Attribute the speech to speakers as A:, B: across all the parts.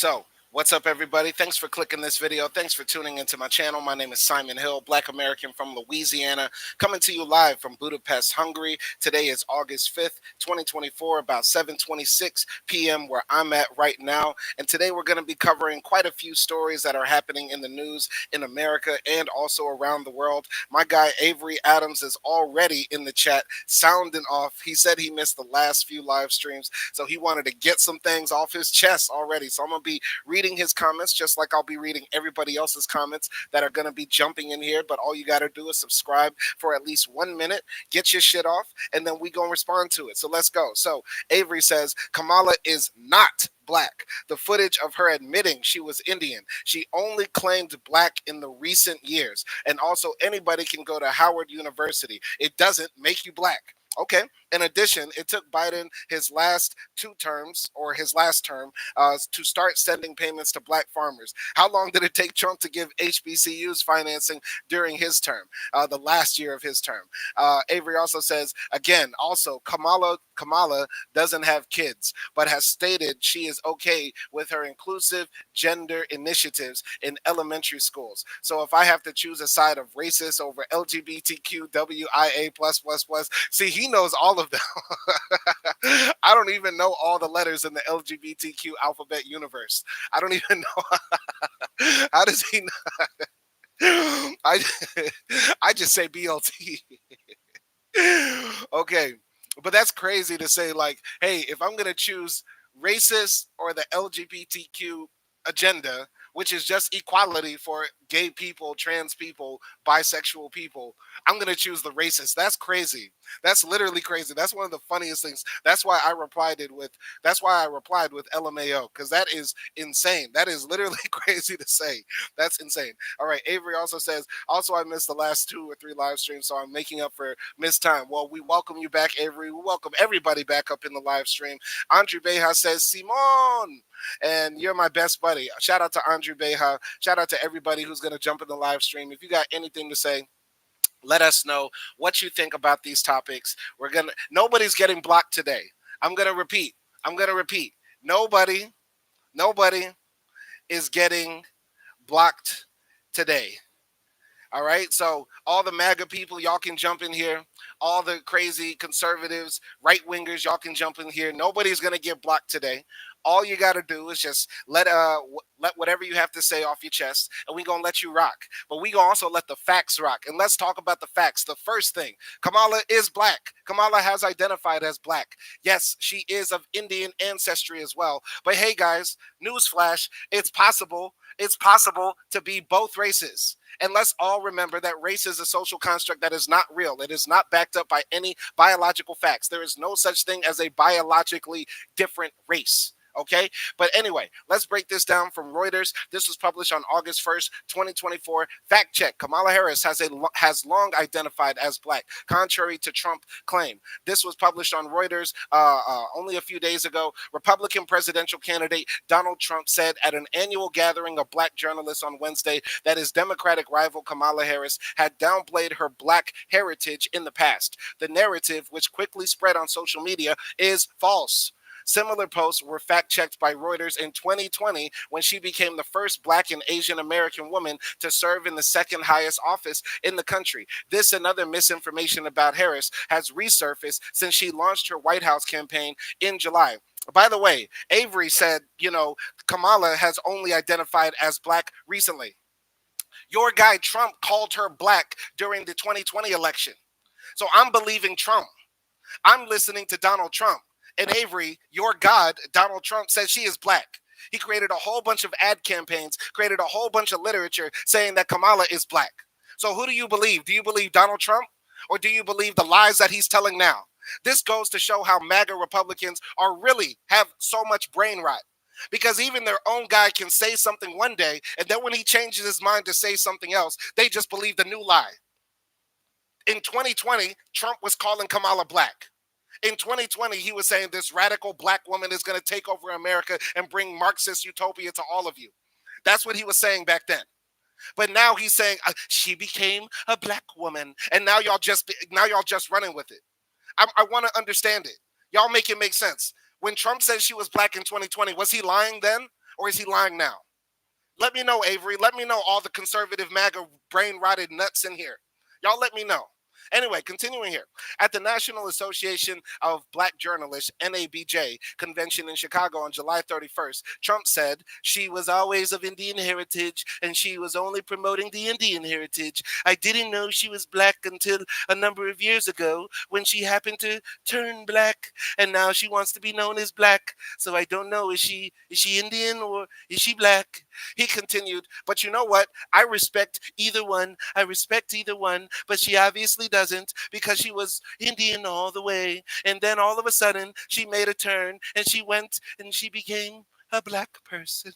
A: So, what's up, everybody? Thanks for clicking this video. Thanks for tuning into my channel. My name is Simon Hill, Black American from Louisiana, coming to you live from Budapest, Hungary. Today is August 5th, 2024, about 7:26 p.m. where I'm at right now. And today we're going to be covering quite a few stories that are happening in the news in America and also around the world. My guy Avery Adams is already in the chat, sounding off. He said he missed the last few live streams, so he wanted to get some things off his chest already. So I'm going to be reading his comments just like I'll be reading everybody else's comments that are going to be jumping in here. But all you got to do is subscribe for at least 1 minute, get your shit off, and then we going to respond to it. So let's go. So Avery says Kamala is not black. The footage of her admitting she was Indian. She only claimed black in the recent years. And also, anybody can go to Howard University. It doesn't make you black. Okay. In addition, it took Biden his last two terms or his last term to start sending payments to black farmers. How long did it take Trump to give HBCUs financing during his term, the last year of his term? Avery also says, again, also, Kamala doesn't have kids, but has stated she is okay with her inclusive gender initiatives in elementary schools. So if I have to choose a side of racist over LGBTQWIA plus, see, he knows all of them. I don't even know all the letters in the LGBTQ alphabet universe. I don't even know. How does he know? I just say BLT. Okay, but that's crazy to say, like, hey, if I'm gonna choose racist or the LGBTQ agenda, which is just equality for gay people, trans people, bisexual people, I'm gonna choose the racist. That's crazy. That's literally crazy. That's one of the funniest things. That's why I replied with LMAO, because that is insane. That is literally crazy to say. That's insane. All right. Avery also says, also I missed the last 2 or 3 live streams, so I'm making up for missed time. Well, we welcome you back, Avery. We welcome everybody back up in the live stream. Andrew Beja says, Simon, and you're my best buddy. Shout out to Andrew Beja. Shout out to everybody who's going to jump in the live stream. If you got anything to say, let us know what you think about these topics. Nobody's getting blocked today. I'm gonna repeat. I'm gonna repeat. Nobody is getting blocked today. All right. So all the MAGA people, y'all can jump in here. All the crazy conservatives, right wingers, y'all can jump in here. Nobody's gonna get blocked today. All you gotta do is just let whatever you have to say off your chest, and we gonna let you rock. But we gonna also let the facts rock. And let's talk about the facts. The first thing, Kamala is black. Kamala has identified as black. Yes, she is of Indian ancestry as well. But hey, guys, newsflash: it's possible. It's possible to be both races. And let's all remember that race is a social construct that is not real. It is not backed up by any biological facts. There is no such thing as a biologically different race. Okay. But anyway, let's break this down from Reuters. This was published on August 1st, 2024. Fact check. Kamala Harris has long identified as black, contrary to Trump claim. This was published on Reuters only a few days ago. Republican presidential candidate Donald Trump said at an annual gathering of black journalists on Wednesday that his Democratic rival Kamala Harris had downplayed her black heritage in the past. The narrative, which quickly spread on social media, is false. Similar posts were fact-checked by Reuters in 2020 when she became the first black and Asian American woman to serve in the second highest office in the country. This and other misinformation about Harris has resurfaced since she launched her White House campaign in July. By the way, Avery said, Kamala has only identified as black recently. Your guy Trump called her black during the 2020 election. So I'm believing Trump. I'm listening to Donald Trump. And Avery, your God, Donald Trump, says she is black. He created a whole bunch of ad campaigns, created a whole bunch of literature saying that Kamala is black. So who do you believe? Do you believe Donald Trump? Or do you believe the lies that he's telling now? This goes to show how MAGA Republicans have so much brain rot. Because even their own guy can say something one day, and then when he changes his mind to say something else, they just believe the new lie. In 2020, Trump was calling Kamala black. In 2020, he was saying this radical black woman is going to take over America and bring Marxist utopia to all of you. That's what he was saying back then. But now he's saying she became a black woman, and now y'all just running with it. I want to understand it. Y'all make it make sense. When Trump said she was black in 2020, was he lying then? Or is he lying now? Let me know, Avery. Let me know, all the conservative MAGA brain rotted nuts in here. Y'all let me know. Anyway, continuing here. At the National Association of Black Journalists, NABJ, convention in Chicago on July 31st, Trump said she was always of Indian heritage and she was only promoting the Indian heritage. I didn't know she was black until a number of years ago when she happened to turn black, and now she wants to be known as black. So I don't know, is she Indian or is she black? He continued, but you know what? I respect either one. I respect either one, but she obviously doesn't because she was Indian all the way. And then all of a sudden, she made a turn and she went and she became a black person.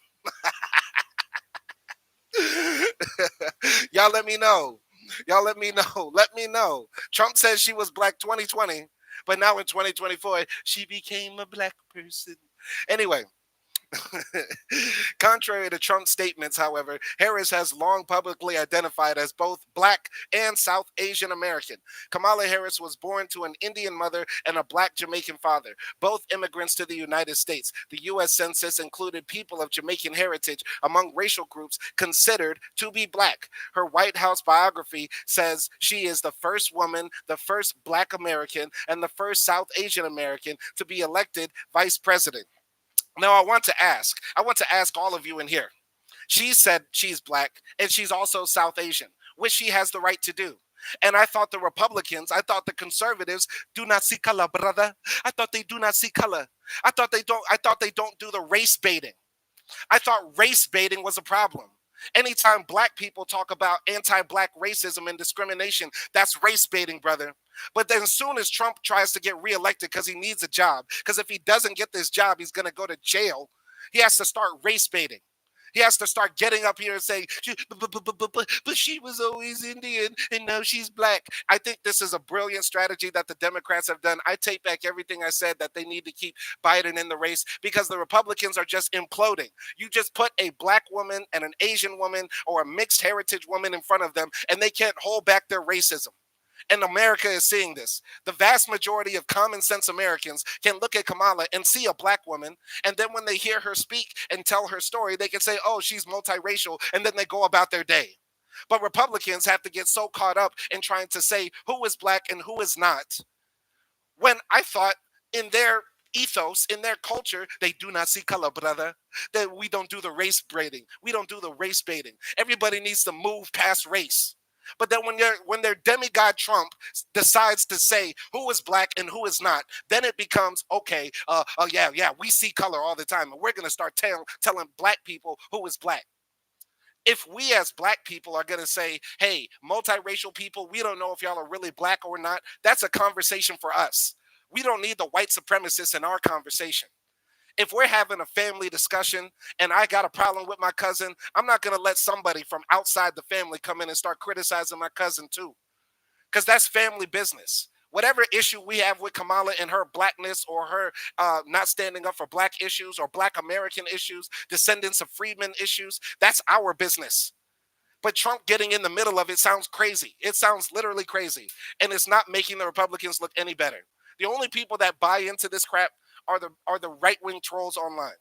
A: Y'all let me know. Y'all let me know. Let me know. Trump says she was black 2020, but now in 2024, she became a black person. Anyway, contrary to Trump's statements, however, Harris has long publicly identified as both black and South Asian American. Kamala Harris was born to an Indian mother and a black Jamaican father, both immigrants to the United States. The U.S. Census included people of Jamaican heritage among racial groups considered to be black. Her White House biography says she is the first woman, the first black American, and the first South Asian American to be elected vice president. Now, I want to ask all of you in here. She said she's black and she's also South Asian, which she has the right to do. And I thought the Republicans, I thought the conservatives do not see color, brother. I thought they do not see color. I thought they don't do the race baiting. I thought race baiting was a problem. Anytime black people talk about anti-black racism and discrimination, that's race baiting, brother. But then as soon as Trump tries to get reelected because he needs a job, because if he doesn't get this job, he's going to go to jail, he has to start race baiting. He has to start getting up here and saying, but she was always Indian and now she's black. I think this is a brilliant strategy that the Democrats have done. I take back everything I said that they need to keep Biden in the race because the Republicans are just imploding. You just put a black woman and an Asian woman or a mixed heritage woman in front of them, and they can't hold back their racism. And America is seeing this. The vast majority of common sense Americans can look at Kamala and see a black woman, and then when they hear her speak and tell her story, they can say, oh, she's multiracial, and then they go about their day. But Republicans have to get so caught up in trying to say who is black and who is not, when I thought in their ethos, in their culture, they do not see color, brother. That we don't do the race baiting. We don't do the race baiting. Everybody needs to move past race. But then when their demigod Trump decides to say who is black and who is not, then it becomes okay. Yeah, we see color all the time, and we're gonna start telling black people who is black. If we as black people are going to say, hey, multiracial people, we don't know if y'all are really black or not, that's a conversation for us. We don't need the white supremacists in our conversation. If we're having a family discussion and I got a problem with my cousin, I'm not going to let somebody from outside the family come in and start criticizing my cousin too, because that's family business. Whatever issue we have with Kamala and her blackness or her not standing up for black issues or black American issues, descendants of freedmen issues, that's our business. But Trump getting in the middle of it sounds crazy. It sounds literally crazy. And it's not making the Republicans look any better. The only people that buy into this crap are the right-wing trolls online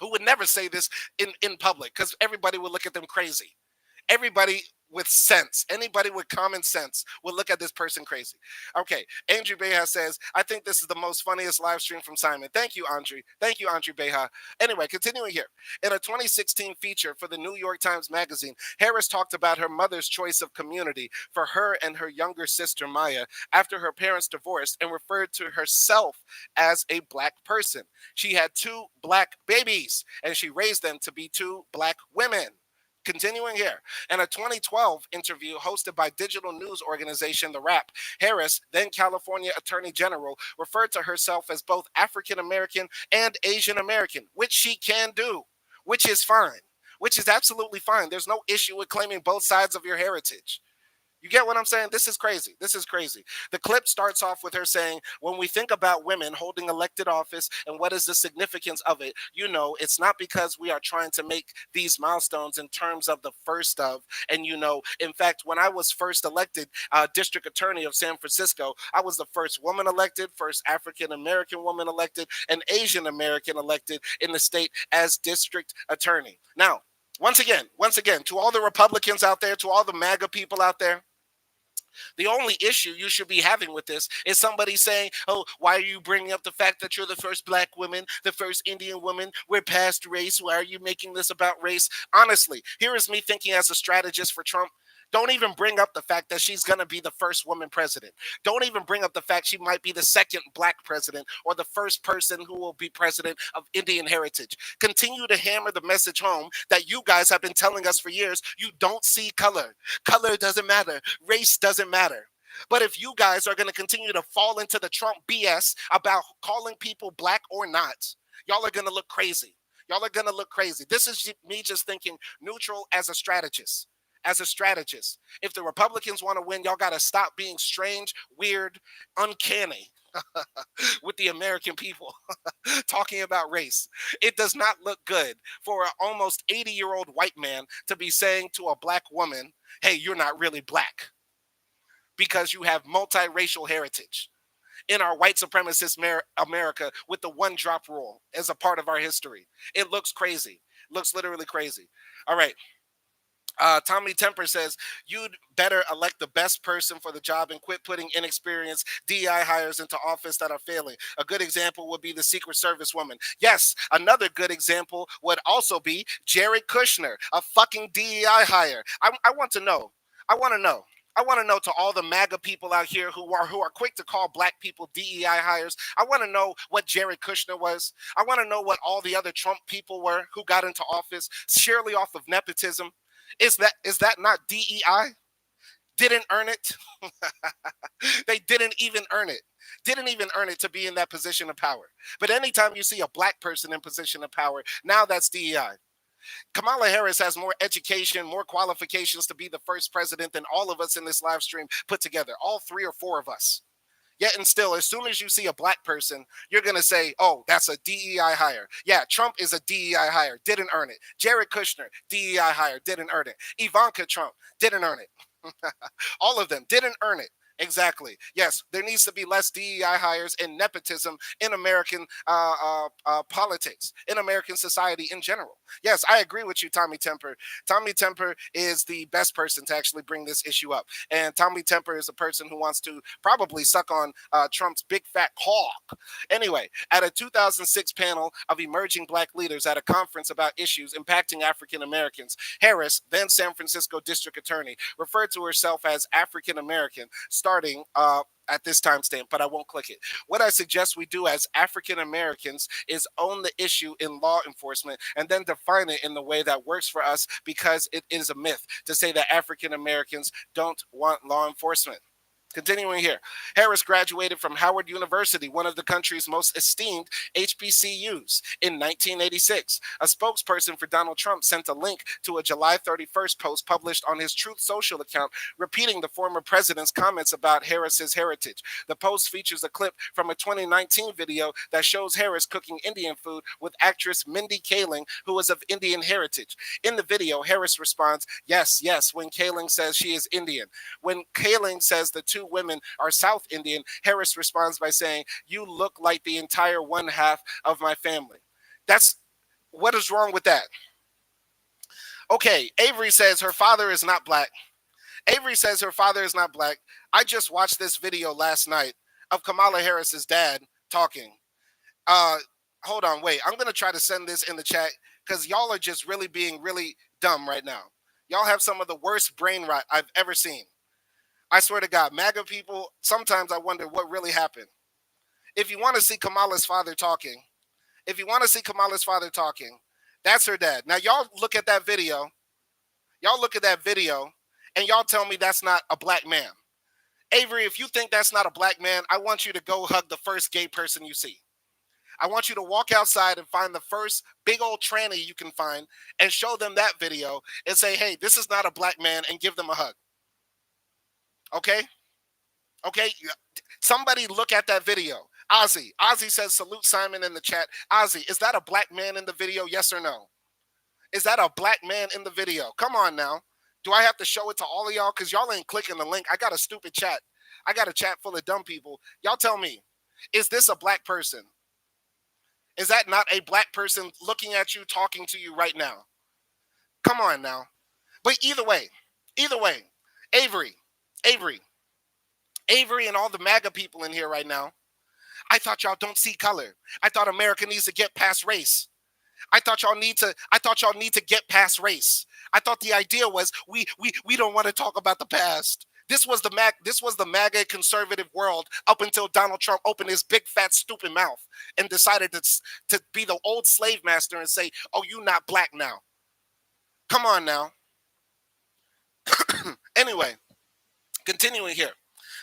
A: who would never say this in public because everybody would look at them crazy. Everybody with sense, anybody with common sense will look at this person crazy. Okay, Andrew Beha says, I think this is the most funniest live stream from Simon. Thank you, Andre. Thank you, Andrew Beha. Anyway, continuing here. In a 2016 feature for the New York Times Magazine, Harris talked about her mother's choice of community for her and her younger sister, Maya, after her parents divorced, and referred to herself as a black person. She had two black babies, and she raised them to be two black women. Continuing here, in a 2012 interview hosted by digital news organization The Wrap, Harris, then California Attorney General, referred to herself as both African American and Asian American, which she can do, which is fine, which is absolutely fine. There's no issue with claiming both sides of your heritage. You get what I'm saying? This is crazy. This is crazy. The clip starts off with her saying, when we think about women holding elected office and what is the significance of it, it's not because we are trying to make these milestones in terms of the first of. And, in fact, when I was first elected district attorney of San Francisco, I was the first woman elected, first African American woman elected, and Asian American elected in the state as district attorney. Now, once again, to all the Republicans out there, to all the MAGA people out there, the only issue you should be having with this is somebody saying, oh, why are you bringing up the fact that you're the first black woman, the first Indian woman? We're past race. Why are you making this about race? Honestly, here is me thinking as a strategist for Trump. Don't even bring up the fact that she's going to be the first woman president. Don't even bring up the fact she might be the second black president or the first person who will be president of Indian heritage. Continue to hammer the message home that you guys have been telling us for years. You don't see color. Color doesn't matter. Race doesn't matter. But if you guys are going to continue to fall into the Trump BS about calling people black or not, y'all are going to look crazy. Y'all are going to look crazy. This is me just thinking neutral as a strategist. As a strategist, if the Republicans want to win, y'all got to stop being strange, weird, uncanny with the American people talking about race. It does not look good for an almost 80-year-old white man to be saying to a black woman, hey, you're not really black because you have multiracial heritage in our white supremacist America with the one drop rule as a part of our history. It looks crazy. Looks literally crazy. All right. Tommy Temper says, you'd better elect the best person for the job and quit putting inexperienced DEI hires into office that are failing. A good example would be the Secret Service woman. Yes, another good example would also be Jared Kushner, a fucking DEI hire. I want to know. I want to know. I want to know to all the MAGA people out here who are quick to call black people DEI hires. I want to know what Jared Kushner was. I want to know what all the other Trump people were who got into office, surely off of nepotism. Is that not DEI? Didn't earn it. They didn't even earn it. Didn't even earn it to be in that position of power. But anytime you see a black person in position of power, now that's DEI. Kamala Harris has more education, more qualifications to be the first president than all of us in this live stream put together, all three or four of us. Yet and still, as soon as you see a black person, you're going to say, oh, that's a DEI hire. Yeah, Trump is a DEI hire. Didn't earn it. Jared Kushner, DEI hire. Didn't earn it. Ivanka Trump, didn't earn it. All of them didn't earn it. Exactly. Yes, there needs to be less DEI hires and nepotism in American politics, in American society in general. Yes, I agree with you, Tommy Temper. Tommy Temper is the best person to actually bring this issue up. And Tommy Temper is a person who wants to probably suck on Trump's big fat cock. Anyway, at a 2006 panel of emerging black leaders at a conference about issues impacting African Americans, Harris, then San Francisco district attorney, referred to herself as African American, starting at this timestamp, but I won't click it. What I suggest we do as African Americans is own the issue in law enforcement and then define it in the way that works for us, because it is a myth to say that African Americans don't want law enforcement. Continuing here, Harris graduated from Howard University, one of the country's most esteemed HBCUs, in 1986. A spokesperson for Donald Trump sent a link to a July 31st post published on his Truth Social account, repeating the former president's comments about Harris's heritage. The post features a clip from a 2019 video that shows Harris cooking Indian food with actress Mindy Kaling, who is of Indian heritage. In the video, Harris responds, yes, yes, when Kaling says she is Indian. When Kaling says the two women are South Indian, Harris responds by saying, you look like the entire one half of my family. What is wrong with that? Okay, Avery says her father is not black. Avery says her father is not black. I just watched this video last night of Kamala Harris's dad talking. Uh, Hold on, wait. I'm going to try to send this in the chat because y'all are just really being really dumb right now. Y'all have some of the worst brain rot I've ever seen. I swear to God, MAGA people, sometimes I wonder what really happened. If you want to see Kamala's father talking, that's her dad. Now, y'all look at that video. And y'all tell me that's not a black man. Avery, if you think that's not a black man, I want you to go hug the first gay person you see. I want you to walk outside and find the first big old tranny you can find and show them that video and say, hey, this is not a black man, and give them a hug. Okay, okay. Somebody look at that video. Ozzy says salute Simon in the chat. Ozzy, is that a black man in the video? Yes or no? Is that a black man in the video? Come on now. Do I have to show it to all of y'all? Because y'all ain't clicking the link. I got a stupid chat. I got a chat full of dumb people. Y'all tell me, is this a black person? Is that not a black person looking at you, talking to you right now? Come on now. But either way, Avery, Avery, Avery, and all the MAGA people in here right now, I thought y'all don't see color. I thought America needs to get past race. I thought y'all need to get past race. I thought the idea was we don't want to talk about the past. This was the MAGA conservative world up until Donald Trump opened his big fat stupid mouth and decided to be the old slave master and say, "Oh, you not black now." Come on now. Anyway, continuing here.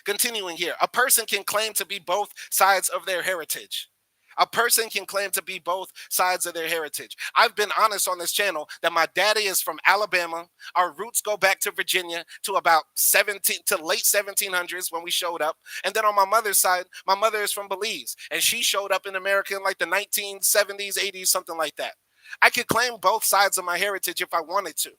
A: Continuing here. A person can claim to be both sides of their heritage. A person can claim to be both sides of their heritage. I've been honest on this channel that my daddy is from Alabama. Our roots go back to Virginia to about 17 to late 1700s when we showed up. And then on my mother's side, my mother is from Belize and she showed up in America in like the 1970s, 80s, something like that. I could claim both sides of my heritage if I wanted to.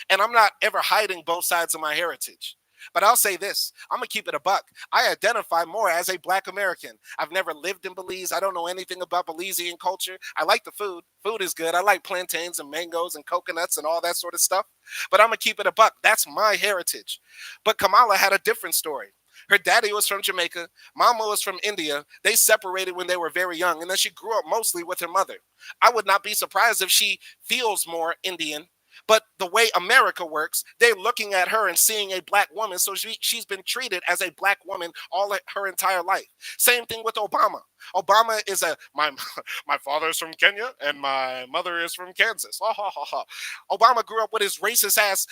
A: And I'm not ever hiding both sides of my heritage. But I'll say this, I'm going to keep it a buck. I identify more as a black American. I've never lived in Belize. I don't know anything about Belizean culture. I like the food. Food is good. I like plantains and mangoes and coconuts and all that sort of stuff. But I'm going to keep it a buck. That's my heritage. But Kamala had a different story. Her daddy was from Jamaica. Mama was from India. They separated when they were very young. And then she grew up mostly with her mother. I would not be surprised if she feels more Indian, but the way America works, they're looking at her and seeing a black woman. So she's been treated as a black woman all her entire life. Same thing with Obama. Obama is my father is from Kenya and my mother is from Kansas. Ha, ha, ha, ha. Obama grew up with his racist ass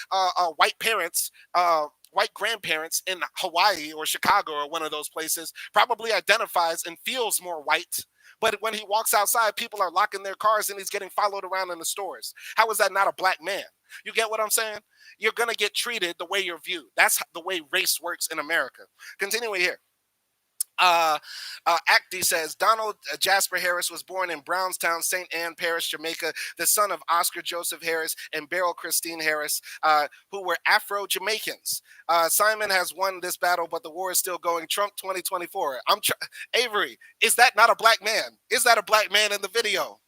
A: white parents. White grandparents in Hawaii or Chicago or one of those places, probably identifies and feels more white. But when he walks outside, people are locking their cars and he's getting followed around in the stores. How is that not a black man? You get what I'm saying? You're going to get treated the way you're viewed. That's the way race works in America. Continuing here. Acti says Donald Jasper Harris was born in Brownstown, St. Anne Parish, Jamaica, the son of Oscar Joseph Harris and Beryl Christine Harris, who were Afro-Jamaicans. Simon has won this battle, but the war is still going. Trump 2024. Avery, is that not a black man? Is that a black man in the video?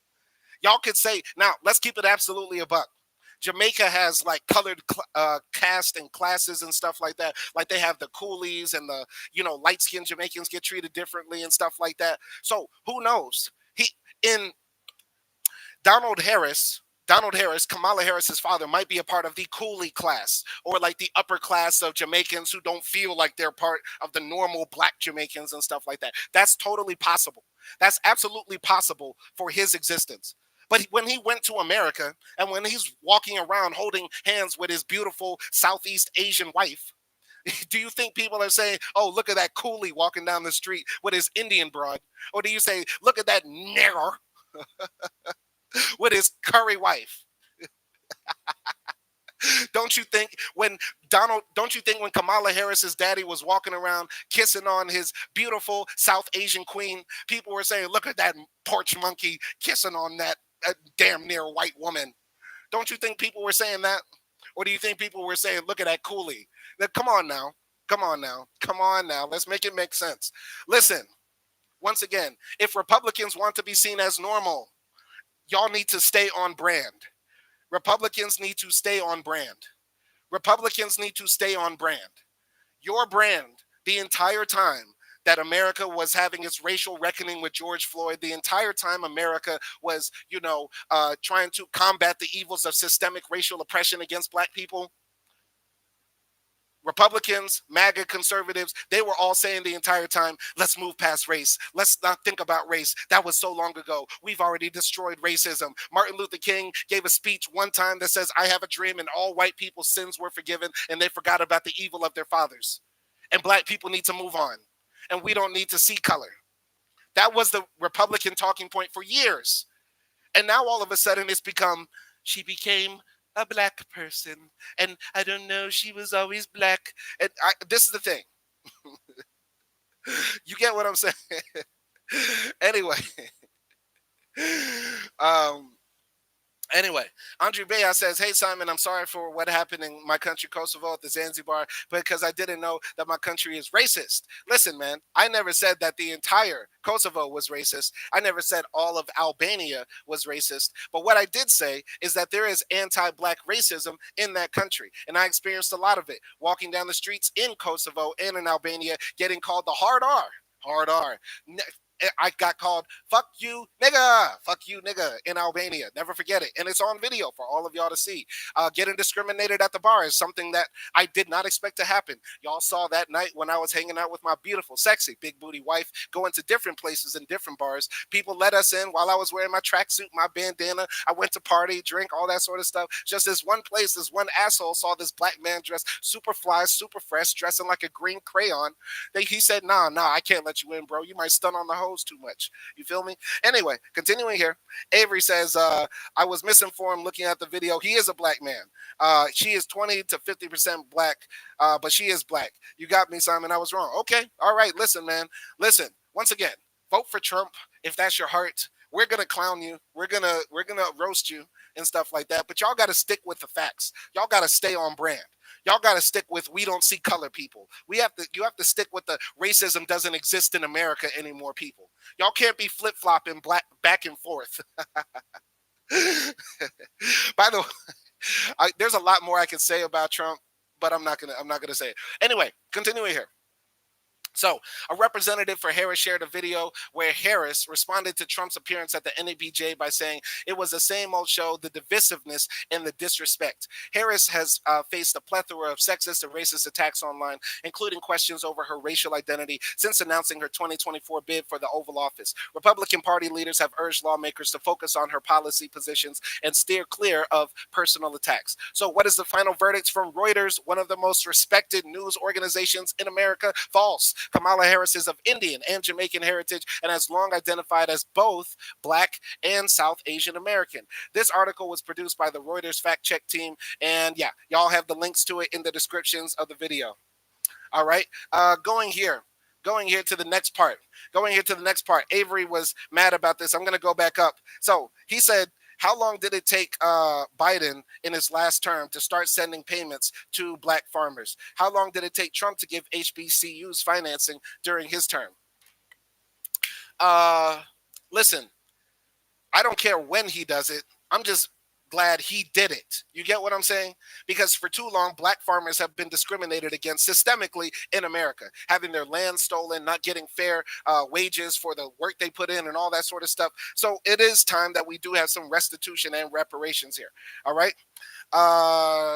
A: Y'all could say, now, let's keep it absolutely a buck. Jamaica has like colored caste and classes and stuff like that. Like they have the coolies and the, light skinned Jamaicans get treated differently and stuff like that. So who knows? In Donald Harris, Kamala Harris's father, might be a part of the coolie class or like the upper class of Jamaicans who don't feel like they're part of the normal black Jamaicans and stuff like that. That's totally possible. That's absolutely possible for his existence. But when he went to America and when he's walking around holding hands with his beautiful Southeast Asian wife, do you think people are saying, "Oh, look at that coolie walking down the street with his Indian broad"? Or do you say, "Look at that nigger with his curry wife"? Don't you think when Kamala Harris's daddy was walking around kissing on his beautiful South Asian queen, people were saying, "Look at that porch monkey kissing on that damn near white woman"? Don't you think people were saying that? Or do you think people were saying, "Look at that coolie"? Now, come on now. Come on now. Come on now. Let's make it make sense. Listen, once again, if Republicans want to be seen as normal, y'all need to stay on brand. Republicans need to stay on brand. Republicans need to stay on brand. Your brand, the entire time that America was having its racial reckoning with George Floyd, the entire time America was, trying to combat the evils of systemic racial oppression against black people, Republicans, MAGA conservatives, they were all saying the entire time, let's move past race. Let's not think about race. That was so long ago. We've already destroyed racism. Martin Luther King gave a speech one time that says, "I have a dream and all white people's sins were forgiven and they forgot about the evil of their fathers. And black people need to move on. And we don't need to see color." That was the Republican talking point for years. And now all of a sudden it's become, she became a black person, and I don't know, she was always black. And this is the thing. You get what I'm saying? Anyway, um, Anyway, Andre Bea says, "Hey Simon, I'm sorry for what happened in my country, Kosovo, at the Zanzibar, because I didn't know that my country is racist." Listen, man, I never said that the entire Kosovo was racist. I never said all of Albania was racist. But what I did say is that there is anti-black racism in that country, and I experienced a lot of it walking down the streets in Kosovo and in Albania, getting called the hard R. Hard R. I got called fuck you nigga in Albania. Never forget it. And it's on video for all of y'all to see. Getting discriminated at the bar is something that I did not expect to happen. Y'all saw that night when I was hanging out with my beautiful, sexy, big booty wife, going to different places and different bars. People let us in while I was wearing my tracksuit, my bandana. I went to party, drink, all that sort of stuff. Just this one place, this one asshole saw this black man dressed super fly, super fresh, dressing like a green crayon. He said, nah, I can't let you in, bro. You might stun on the hose too much. You feel me? Anyway, continuing here. Avery says, I was misinformed looking at the video. He is a black man. She is 20 to 50% black, but she is black. You got me, Simon. I was wrong. Okay. All right. Listen, man. Listen, once again, vote for Trump if that's your heart. We're gonna clown you. We're gonna roast you and stuff like that. But y'all gotta stick with the facts. Y'all gotta stay on brand. Y'all got to stick with we don't see color people. You have to stick with the racism doesn't exist in America anymore people. Y'all can't be flip-flopping black back and forth. By the way, there's a lot more I could say about Trump, but I'm not going to say it. Anyway, continuing here. So, a representative for Harris shared a video where Harris responded to Trump's appearance at the NABJ by saying it was the same old show, the divisiveness and the disrespect. Harris has faced a plethora of sexist and racist attacks online, including questions over her racial identity since announcing her 2024 bid for the Oval Office. Republican Party leaders have urged lawmakers to focus on her policy positions and steer clear of personal attacks. So, what is the final verdict from Reuters, one of the most respected news organizations in America? False. Kamala Harris is of Indian and Jamaican heritage and has long identified as both Black and South Asian American. This article was produced by the Reuters fact check team, and yeah, y'all have the links to it in the descriptions of the video. All right, going here. Going here to the next part. Going here to the next part. Avery was mad about this. I'm going to go back up. So he said, how long did it take Biden in his last term to start sending payments to black farmers? How long did it take Trump to give HBCUs financing during his term? Uh, Listen, I don't care when he does it. I'm just glad he did it. You get what I'm saying? Because for too long, black farmers have been discriminated against systemically in America, having their land stolen, not getting fair wages for the work they put in and all that sort of stuff. So it is time that we do have some restitution and reparations here. All right.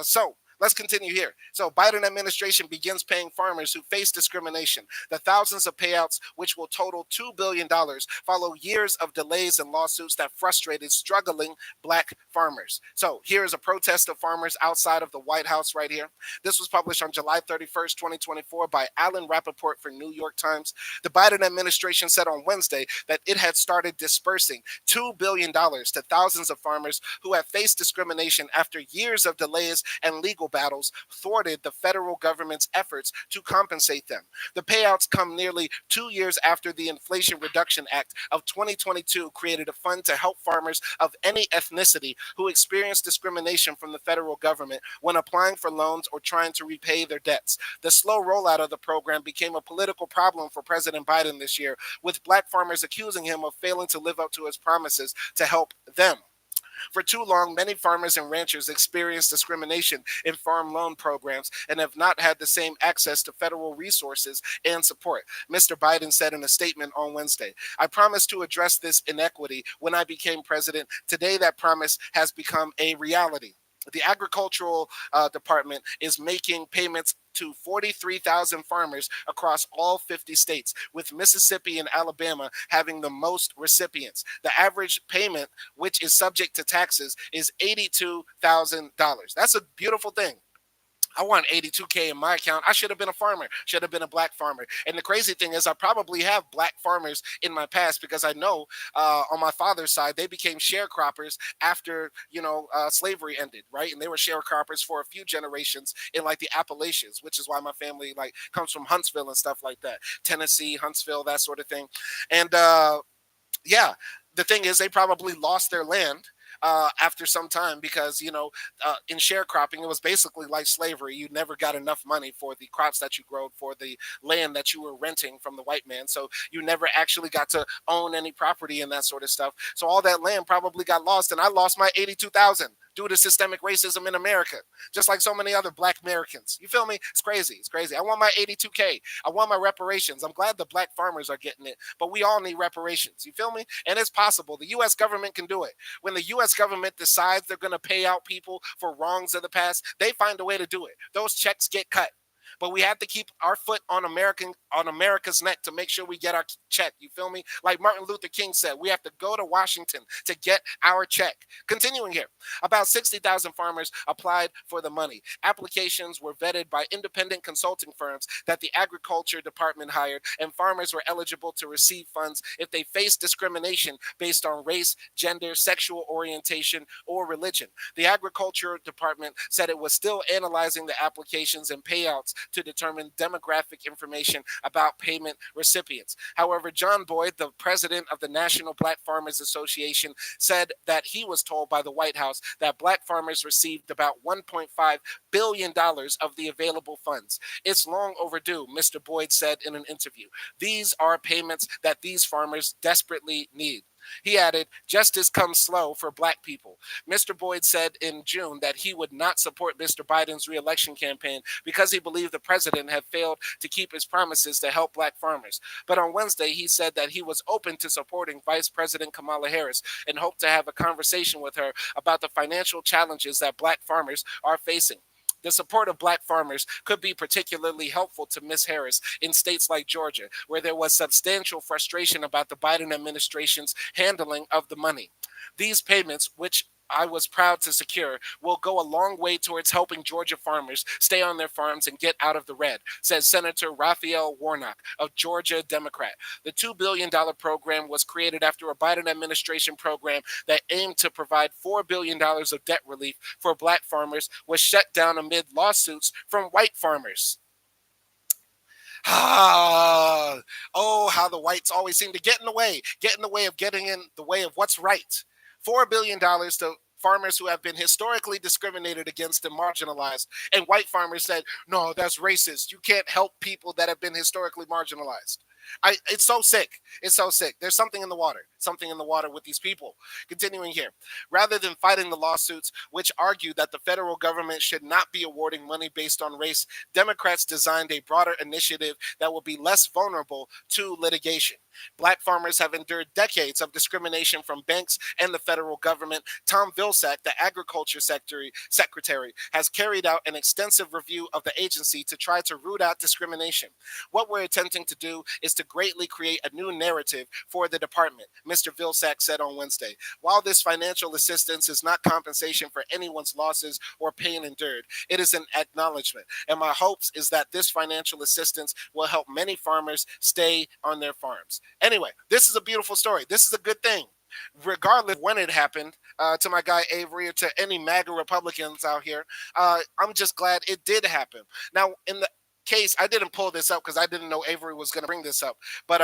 A: So let's continue here. So Biden administration begins paying farmers who face discrimination. The thousands of payouts, which will total $2 billion, follow years of delays and lawsuits that frustrated struggling black farmers. So here is a protest of farmers outside of the White House right here. This was published on July 31st, 2024 by Alan Rappaport for New York Times. The Biden administration said on Wednesday that it had started dispersing $2 billion to thousands of farmers who have faced discrimination after years of delays and legal battles thwarted the federal government's efforts to compensate them. The payouts come nearly 2 years after the Inflation Reduction Act of 2022 created a fund to help farmers of any ethnicity who experience discrimination from the federal government when applying for loans or trying to repay their debts. The slow rollout of the program became a political problem for President Biden this year, with black farmers accusing him of failing to live up to his promises to help them. For too long, many farmers and ranchers experienced discrimination in farm loan programs and have not had the same access to federal resources and support, Mr. Biden said in a statement on Wednesday. I promised to address this inequity when I became president. Today, that promise has become a reality. The agricultural department is making payments to 43,000 farmers across all 50 states, with Mississippi and Alabama having the most recipients. The average payment, which is subject to taxes, is $82,000. That's a beautiful thing. I want 82K in my account. I should have been a farmer, should have been a black farmer. And the crazy thing is, I probably have black farmers in my past because I know on my father's side, they became sharecroppers after, slavery ended, right? And they were sharecroppers for a few generations in like the Appalachians, which is why my family like comes from Huntsville and stuff like that. Tennessee, Huntsville, that sort of thing. And yeah, the thing is, they probably lost their land after some time because in sharecropping it was basically like slavery. You never got enough money for the crops that you growed, for the land that you were renting from the white man, so you never actually got to own any property and that sort of stuff. So all that land probably got lost, and I lost my 82,000 due to systemic racism in America, just like so many other black Americans. You feel me? It's crazy. It's crazy. I want my 82K. I want my reparations. I'm glad the black farmers are getting it, but we all need reparations. You feel me? And it's possible. The U.S. government can do it. When the U.S. government decides they're going to pay out people for wrongs of the past, they find a way to do it. Those checks get cut. But we have to keep our foot on America's neck to make sure we get our check. You feel me? Like Martin Luther King said, we have to go to Washington to get our check. Continuing here, about 60,000 farmers applied for the money. Applications were vetted by independent consulting firms that the Agriculture Department hired, and farmers were eligible to receive funds if they faced discrimination based on race, gender, sexual orientation, or religion. The Agriculture Department said it was still analyzing the applications and payouts to determine demographic information about payment recipients. However, John Boyd, the president of the National Black Farmers Association, said that he was told by the White House that black farmers received about $1.5 billion of the available funds. It's long overdue, Mr. Boyd said in an interview. These are payments that these farmers desperately need. He added, justice comes slow for black people. Mr. Boyd said in June that he would not support Mr. Biden's reelection campaign because he believed the president had failed to keep his promises to help black farmers. But on Wednesday, he said that he was open to supporting Vice President Kamala Harris and hoped to have a conversation with her about the financial challenges that black farmers are facing. The support of black farmers could be particularly helpful to Ms. Harris in states like Georgia, where there was substantial frustration about the Biden administration's handling of the money. These payments, which I was proud to secure, will go a long way towards helping Georgia farmers stay on their farms and get out of the red, says Senator Raphael Warnock, a Georgia Democrat. The $2 billion program was created after a Biden administration program that aimed to provide $4 billion of debt relief for black farmers was shut down amid lawsuits from white farmers. Ah, oh, how the whites always seem to get in the way of getting in the way of what's right. $4 billion to farmers who have been historically discriminated against and marginalized. And white farmers said, no, that's racist. You can't help people that have been historically marginalized. It's so sick. It's so sick. There's something in the water. Something in the water with these people. Continuing here. Rather than fighting the lawsuits, which argue that the federal government should not be awarding money based on race, Democrats designed a broader initiative that will be less vulnerable to litigation. Black farmers have endured decades of discrimination from banks and the federal government. Tom Vilsack, the agriculture secretary, has carried out an extensive review of the agency to try to root out discrimination. What we're attempting to do is to greatly create a new narrative for the department, Mr. Vilsack said on Wednesday. While this financial assistance is not compensation for anyone's losses or pain endured, it is an acknowledgement. And my hopes is that this financial assistance will help many farmers stay on their farms. Anyway, this is a beautiful story. This is a good thing. Regardless of when it happened, to my guy Avery or to any MAGA Republicans out here, I'm just glad it did happen. Now, in the case, I didn't pull this up because I didn't know Avery was going to bring this up. But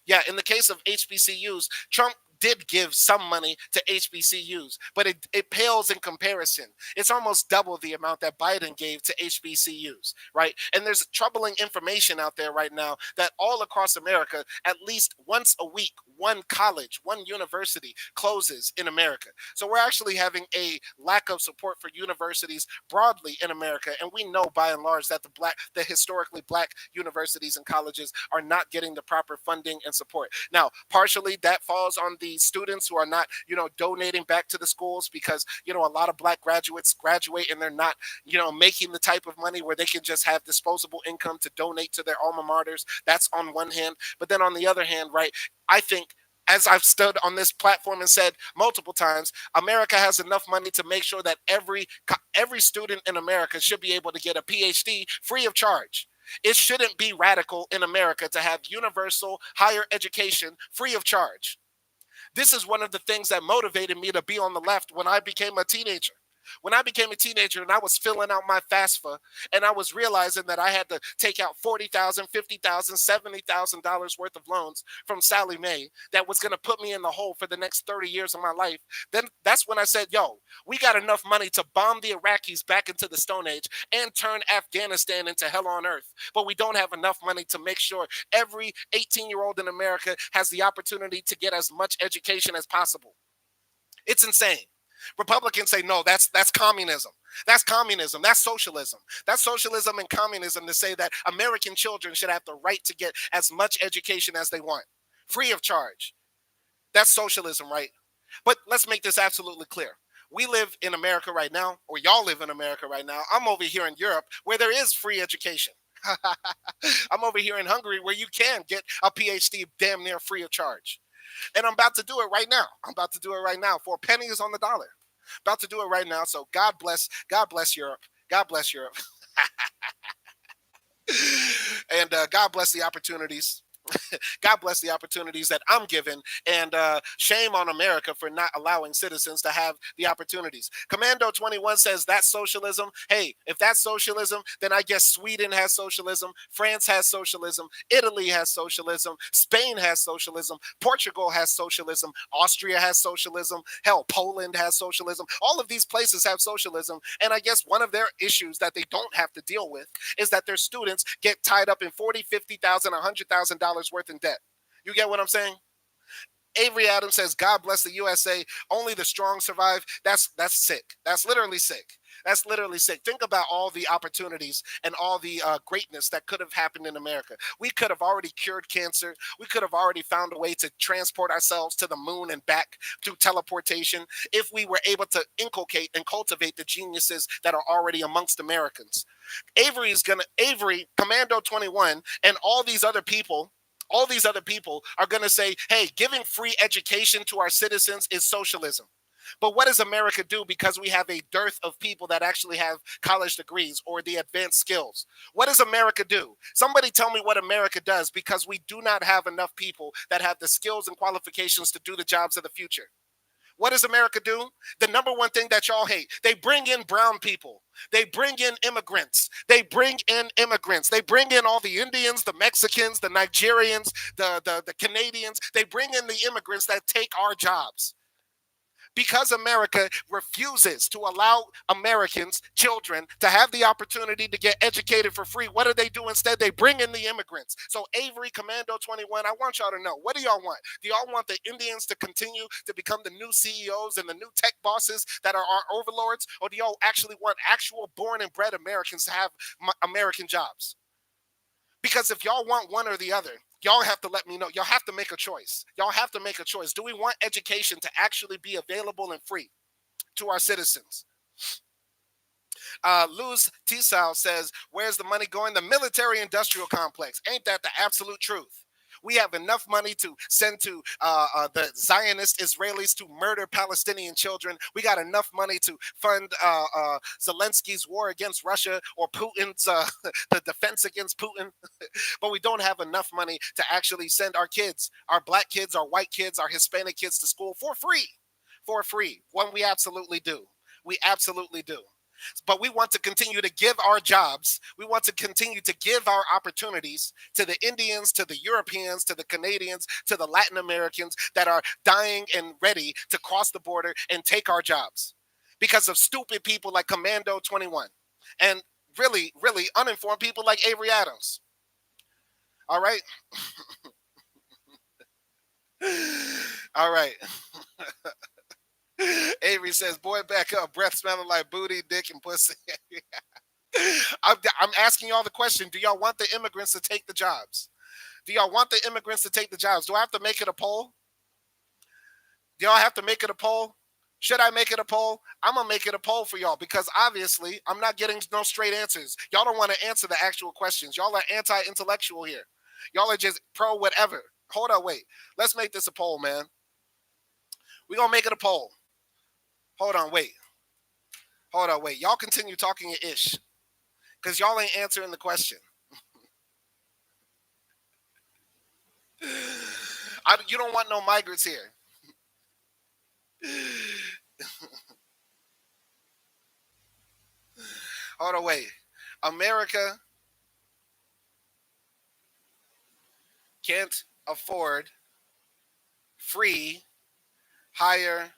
A: yeah, in the case of HBCUs, Trump did give some money to HBCUs, but it pales in comparison. It's almost double the amount that Biden gave to HBCUs, right? And there's troubling information out there right now that all across America, at least once a week, one college, one university closes in America. So we're actually having a lack of support for universities broadly in America. And we know by and large that the historically black universities and colleges are not getting the proper funding and support. Now, partially that falls on the students who are not, donating back to the schools because, a lot of black graduates graduate and they're not, making the type of money where they can just have disposable income to donate to their alma maters. That's on one hand. But then on the other hand, right, I think As I've stood on this platform and said multiple times, America has enough money to make sure that every student in America should be able to get a PhD free of charge. It shouldn't be radical in America to have universal higher education free of charge. This is one of the things that motivated me to be on the left when I became a teenager. When I became a teenager and I was filling out my FAFSA and I was realizing that I had to take out $40,000, $50,000, $70,000 worth of loans from Sally Mae that was going to put me in the hole for the next 30 years of my life, then that's when I said, yo, we got enough money to bomb the Iraqis back into the Stone Age and turn Afghanistan into hell on earth. But we don't have enough money to make sure every 18-year-old in America has the opportunity to get as much education as possible. It's insane. Republicans say, no, that's communism. That's communism. That's socialism. That's socialism and communism to say that American children should have the right to get as much education as they want, free of charge. That's socialism, right? But let's make this absolutely clear. We live in America right now, or y'all live in America right now. I'm over here in Europe where there is free education. I'm over here in Hungary where you can get a PhD damn near free of charge. And I'm about to do it right now. I'm about to do it right now for pennies on the dollar. About to do it right now. So God bless Europe. God bless Europe. And God bless the opportunities. God bless the opportunities that I'm given, and shame on America for not allowing citizens to have the opportunities. Commando 21 says that's socialism. Hey, if that's socialism, then I guess Sweden has socialism, France has socialism, Italy has socialism, Spain has socialism, Portugal has socialism, Austria has socialism, hell, Poland has socialism. All of these places have socialism, and I guess one of their issues that they don't have to deal with is that their students get tied up in $40,000, $50,000, $100,000 worth in debt. You get what I'm saying? Avery Adams says, God bless the USA. Only the strong survive. That's sick. That's literally sick. That's literally sick. Think about all the opportunities and all the greatness that could have happened in America. We could have already cured cancer. We could have already found a way to transport ourselves to the moon and back through teleportation if we were able to inculcate and cultivate the geniuses that are already amongst Americans. Avery, Commando 21, and all these other people are going to say, hey, giving free education to our citizens is socialism. But what does America do because we have a dearth of people that actually have college degrees or the advanced skills? What does America do? Somebody tell me what America does because we do not have enough people that have the skills and qualifications to do the jobs of the future. What does America do? The number one thing that y'all hate. They bring in brown people. They bring in immigrants. They bring in immigrants. They bring in all the Indians, the Mexicans, the Nigerians, the Canadians. They bring in the immigrants that take our jobs. Because America refuses to allow Americans, children, to have the opportunity to get educated for free, what do instead? They bring in the immigrants. So Avery, Commando 21, I want y'all to know, what do y'all want? Do y'all want the Indians to continue to become the new CEOs and the new tech bosses that are our overlords? Or do y'all actually want actual born and bred Americans to have American jobs? Because if y'all want one or the other, y'all have to let me know. Y'all have to make a choice. Y'all have to make a choice. Do we want education to actually be available and free to our citizens? Luz Tisal says, where's the money going? The military industrial complex. Ain't that the absolute truth? We have enough money to send to the Zionist Israelis to murder Palestinian children. We got enough money to fund Zelensky's war against Russia or Putin's the defense against Putin. But we don't have enough money to actually send our kids, our black kids, our white kids, our Hispanic kids to school for free. For free. When we absolutely do. We absolutely do. But we want to continue to give our jobs. We want to continue to give our opportunities to the Indians, to the Europeans, to the Canadians, to the Latin Americans that are dying and ready to cross the border and take our jobs because of stupid people like Commando 21 and really, really uninformed people like Avery Adams. All right. All right. Avery says, boy, back up. Breath smelling like booty, dick, and pussy. I'm asking y'all the question. Do y'all want the immigrants to take the jobs? Do y'all want the immigrants to take the jobs? Do I have to make it a poll? Do y'all have to make it a poll? Should I make it a poll? I'm going to make it a poll for y'all because obviously I'm not getting no straight answers. Y'all don't want to answer the actual questions. Y'all are anti-intellectual here. Y'all are just pro whatever. Hold on, wait. Let's make this a poll, man. We gonna make it a poll. Hold on, wait. Hold on, wait. Y'all continue talking your ish, cause y'all ain't answering the question. You don't want no migrants here. Hold on, wait. America can't afford free higher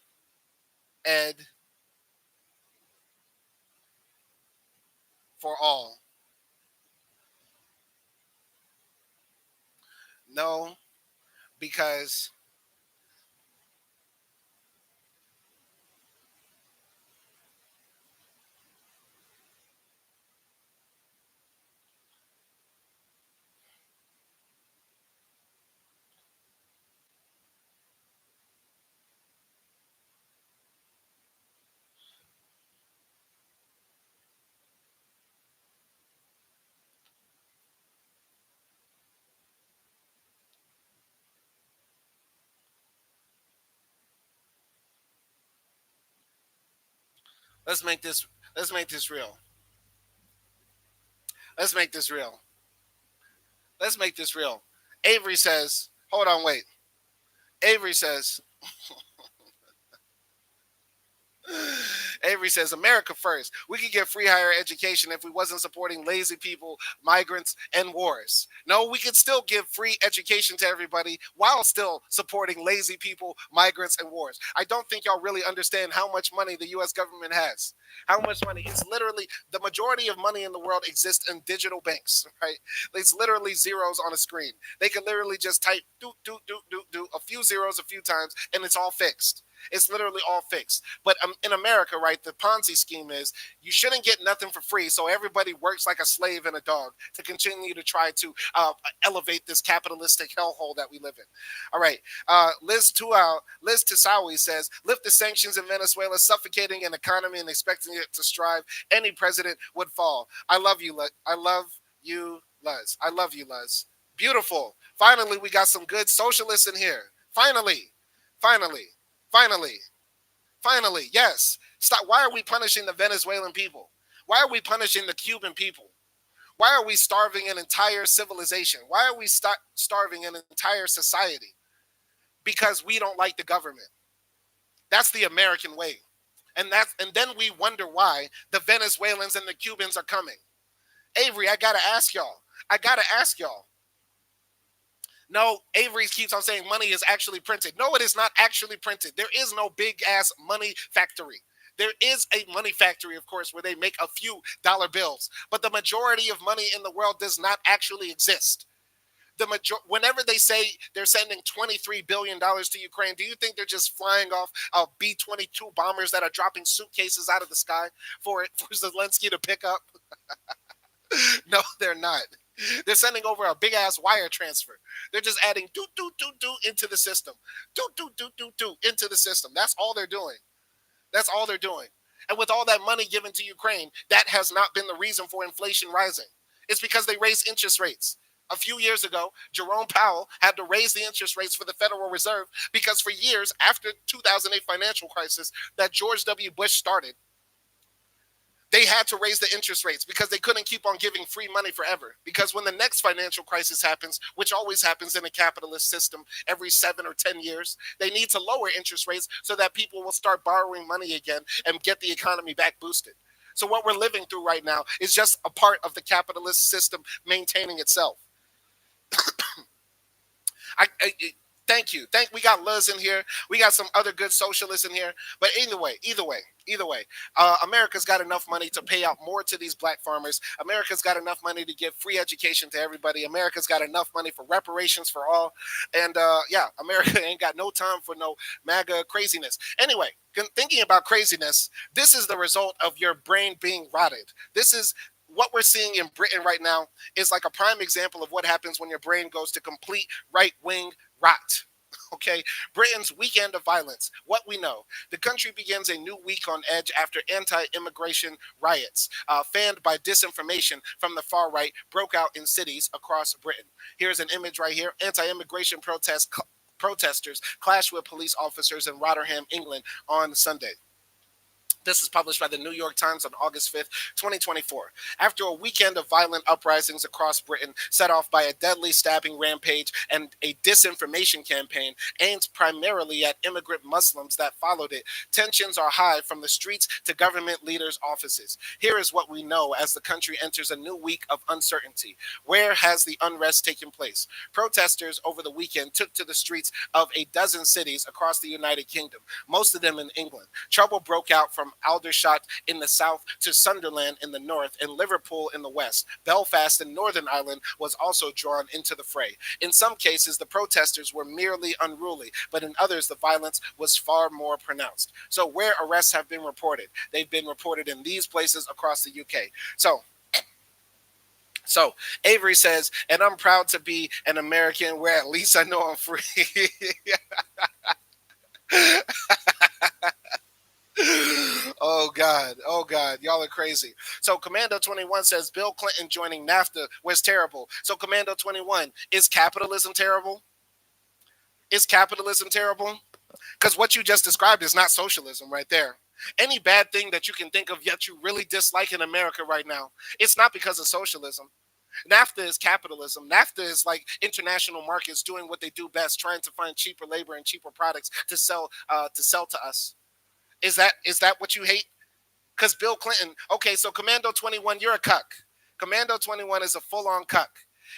A: ed for all. No, because let's make this let's make this real. Let's make this real. Let's make this real. Avery says, hold on, wait. Avery says, Avery says, America first. We could get free higher education if we wasn't supporting lazy people, migrants, and wars. No, we could still give free education to everybody while still supporting lazy people, migrants, and wars. I don't think y'all really understand how much money the U.S. government has. How much money? It's literally the majority of money in the world exists in digital banks, right? It's literally zeros on a screen. They can literally just type do a few zeros a few times and it's all fixed. It's literally all fixed. But in America, right, the Ponzi scheme is you shouldn't get nothing for free. So everybody works like a slave and a dog to continue to try to elevate this capitalistic hellhole that we live in. All right. Liz Tisawi says, lift the sanctions in Venezuela, suffocating an economy and expecting it to strive. Any president would fall. I love you. I love you, Luz. I love you, Luz. Beautiful. Finally, we got some good socialists in here. Finally. Finally. Finally, finally, yes. Stop. Why are we punishing the Venezuelan people? Why are we punishing the Cuban people? Why are we starving an entire civilization? Why are we starving an entire society? Because we don't like the government. That's the American way. And then we wonder why the Venezuelans and the Cubans are coming. Avery, I gotta ask y'all. I gotta ask y'all. No, Avery keeps on saying money is actually printed. No, it is not actually printed. There is no big ass money factory. There is a money factory, of course, where they make a few dollar bills, but the majority of money in the world does not actually exist. Whenever they say they're sending $23 billion to Ukraine, do you think they're just flying off B-22 bombers that are dropping suitcases out of the sky for Zelensky to pick up? No, they're not. They're sending over a big ass wire transfer. They're just adding do into the system. Do into the system. That's all they're doing. That's all they're doing. And with all that money given to Ukraine, that has not been the reason for inflation rising. It's because they raised interest rates. A few years ago, Jerome Powell had to raise the interest rates for the Federal Reserve because for years after 2008 financial crisis that George W. Bush started, they had to raise the interest rates because they couldn't keep on giving free money forever. Because when the next financial crisis happens, which always happens in a capitalist system every 7 or 10 years, they need to lower interest rates so that people will start borrowing money again and get the economy back boosted. So what we're living through right now is just a part of the capitalist system maintaining itself. Thank you. We got Luz in here. We got some other good socialists in here. But either way, America's got enough money to pay out more to these black farmers. America's got enough money to give free education to everybody. America's got enough money for reparations for all. And yeah, America ain't got no time for no MAGA craziness. Anyway, thinking about craziness, this is the result of your brain being rotted. This is what we're seeing in Britain right now is like a prime example of what happens when your brain goes to complete right-wing rot. Okay, Britain's weekend of violence. What we know. The country begins a new week on edge after anti immigration riots, fanned by disinformation from the far right, broke out in cities across Britain. Here's an image right here. Anti immigration protesters clashed with police officers in Rotherham, England on Sunday. This is published by the New York Times on August 5th, 2024. After a weekend of violent uprisings across Britain, set off by a deadly stabbing rampage and a disinformation campaign aimed primarily at immigrant Muslims that followed it, tensions are high from the streets to government leaders' offices. Here is what we know as the country enters a new week of uncertainty. Where has the unrest taken place? Protesters over the weekend took to the streets of a dozen cities across the United Kingdom, most of them in England. Trouble broke out from Aldershot in the south to Sunderland in the north and Liverpool in the west. Belfast in Northern Ireland was also drawn into the fray. In some cases, the protesters were merely unruly, but in others, the violence was far more pronounced. So, where arrests have been reported, they've been reported in these places across the UK. So Avery says, and I'm proud to be an American where at least I know I'm free. Oh God. Oh God. Y'all are crazy. So Commando 21 says Bill Clinton joining NAFTA was terrible. So Commando 21, is capitalism terrible? Is capitalism terrible? Because what you just described is not socialism right there. Any bad thing that you can think of yet you really dislike in America right now, it's not because of socialism. NAFTA is capitalism. NAFTA is like international markets doing what they do best, trying to find cheaper labor and cheaper products to sell to us. Is that what you hate? Because Bill Clinton. Okay, so Commando 21, you're a cuck. Commando 21 is a full-on cuck.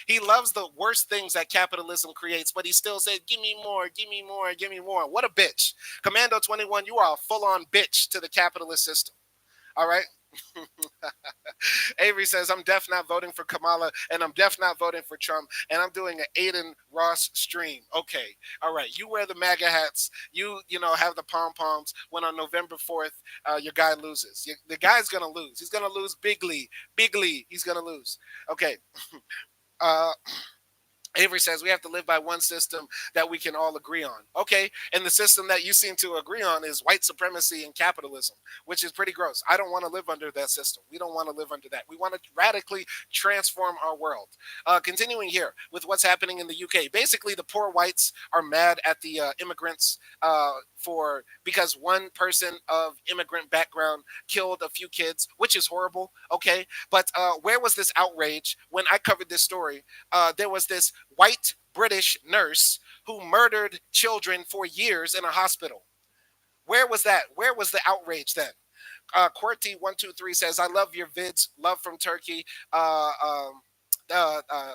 A: He loves the worst things that capitalism creates, but he still says, "Give me more, give me more, give me more." What a bitch, Commando 21. You are a full-on bitch to the capitalist system. All right. Avery says, I'm def not voting for Kamala and I'm def not voting for Trump and I'm doing an Aiden Ross stream. Okay. All right. You wear the MAGA hats. You have the pom poms when on November 4th, your guy loses. The guy's going to lose. He's going to lose bigly. Bigly. He's going to lose. Okay. Uh, Avery says we have to live by one system that we can all agree on. Okay, and the system that you seem to agree on is white supremacy and capitalism, which is pretty gross. I don't want to live under that system. We don't want to live under that. We want to radically transform our world. Continuing here with what's happening in the UK. Basically, the poor whites are mad at the immigrants because one person of immigrant background killed a few kids, which is horrible. Okay, but where was this outrage when I covered this story? There was this white British nurse who murdered children for years in a hospital. Where was that? Where was the outrage then? QWERTY123 says, I love your vids. Love from Turkey.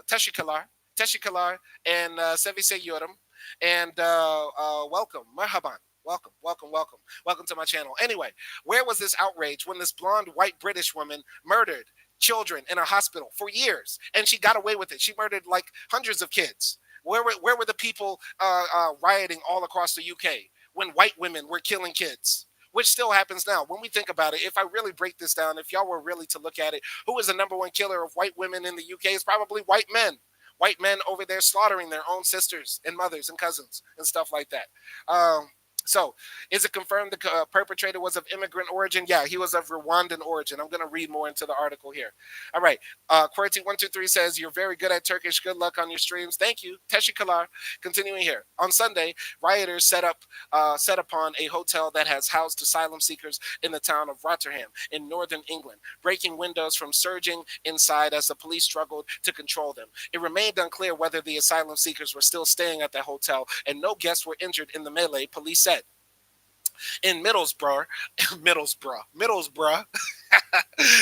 A: Teşekkürler. Teşekkürler. And Sevise Yorum. And welcome. Marhaban. Welcome, welcome, welcome. Welcome to my channel. Anyway, where was this outrage when this blonde white British woman murdered children in a hospital for years, and she got away with it? She murdered like hundreds of kids. Where were the people rioting all across the UK when white women were killing kids? Which still happens now. When we think about it, if I really break this down, if y'all were really to look at it, who is the number one killer of white women in the UK? It's probably white men. White men over there slaughtering their own sisters and mothers and cousins and stuff like that. So, is it confirmed the perpetrator was of immigrant origin? Yeah, he was of Rwandan origin. I'm going to read more into the article here. All right. QWERTY123 says, you're very good at Turkish. Good luck on your streams. Thank you. Teşekkürler. Continuing here. On Sunday, rioters set upon a hotel that has housed asylum seekers in the town of Rotherham in northern England, breaking windows from surging inside as the police struggled to control them. It remained unclear whether the asylum seekers were still staying at the hotel, and no guests were injured in the melee, police said. In Middlesbrough, Middlesbrough,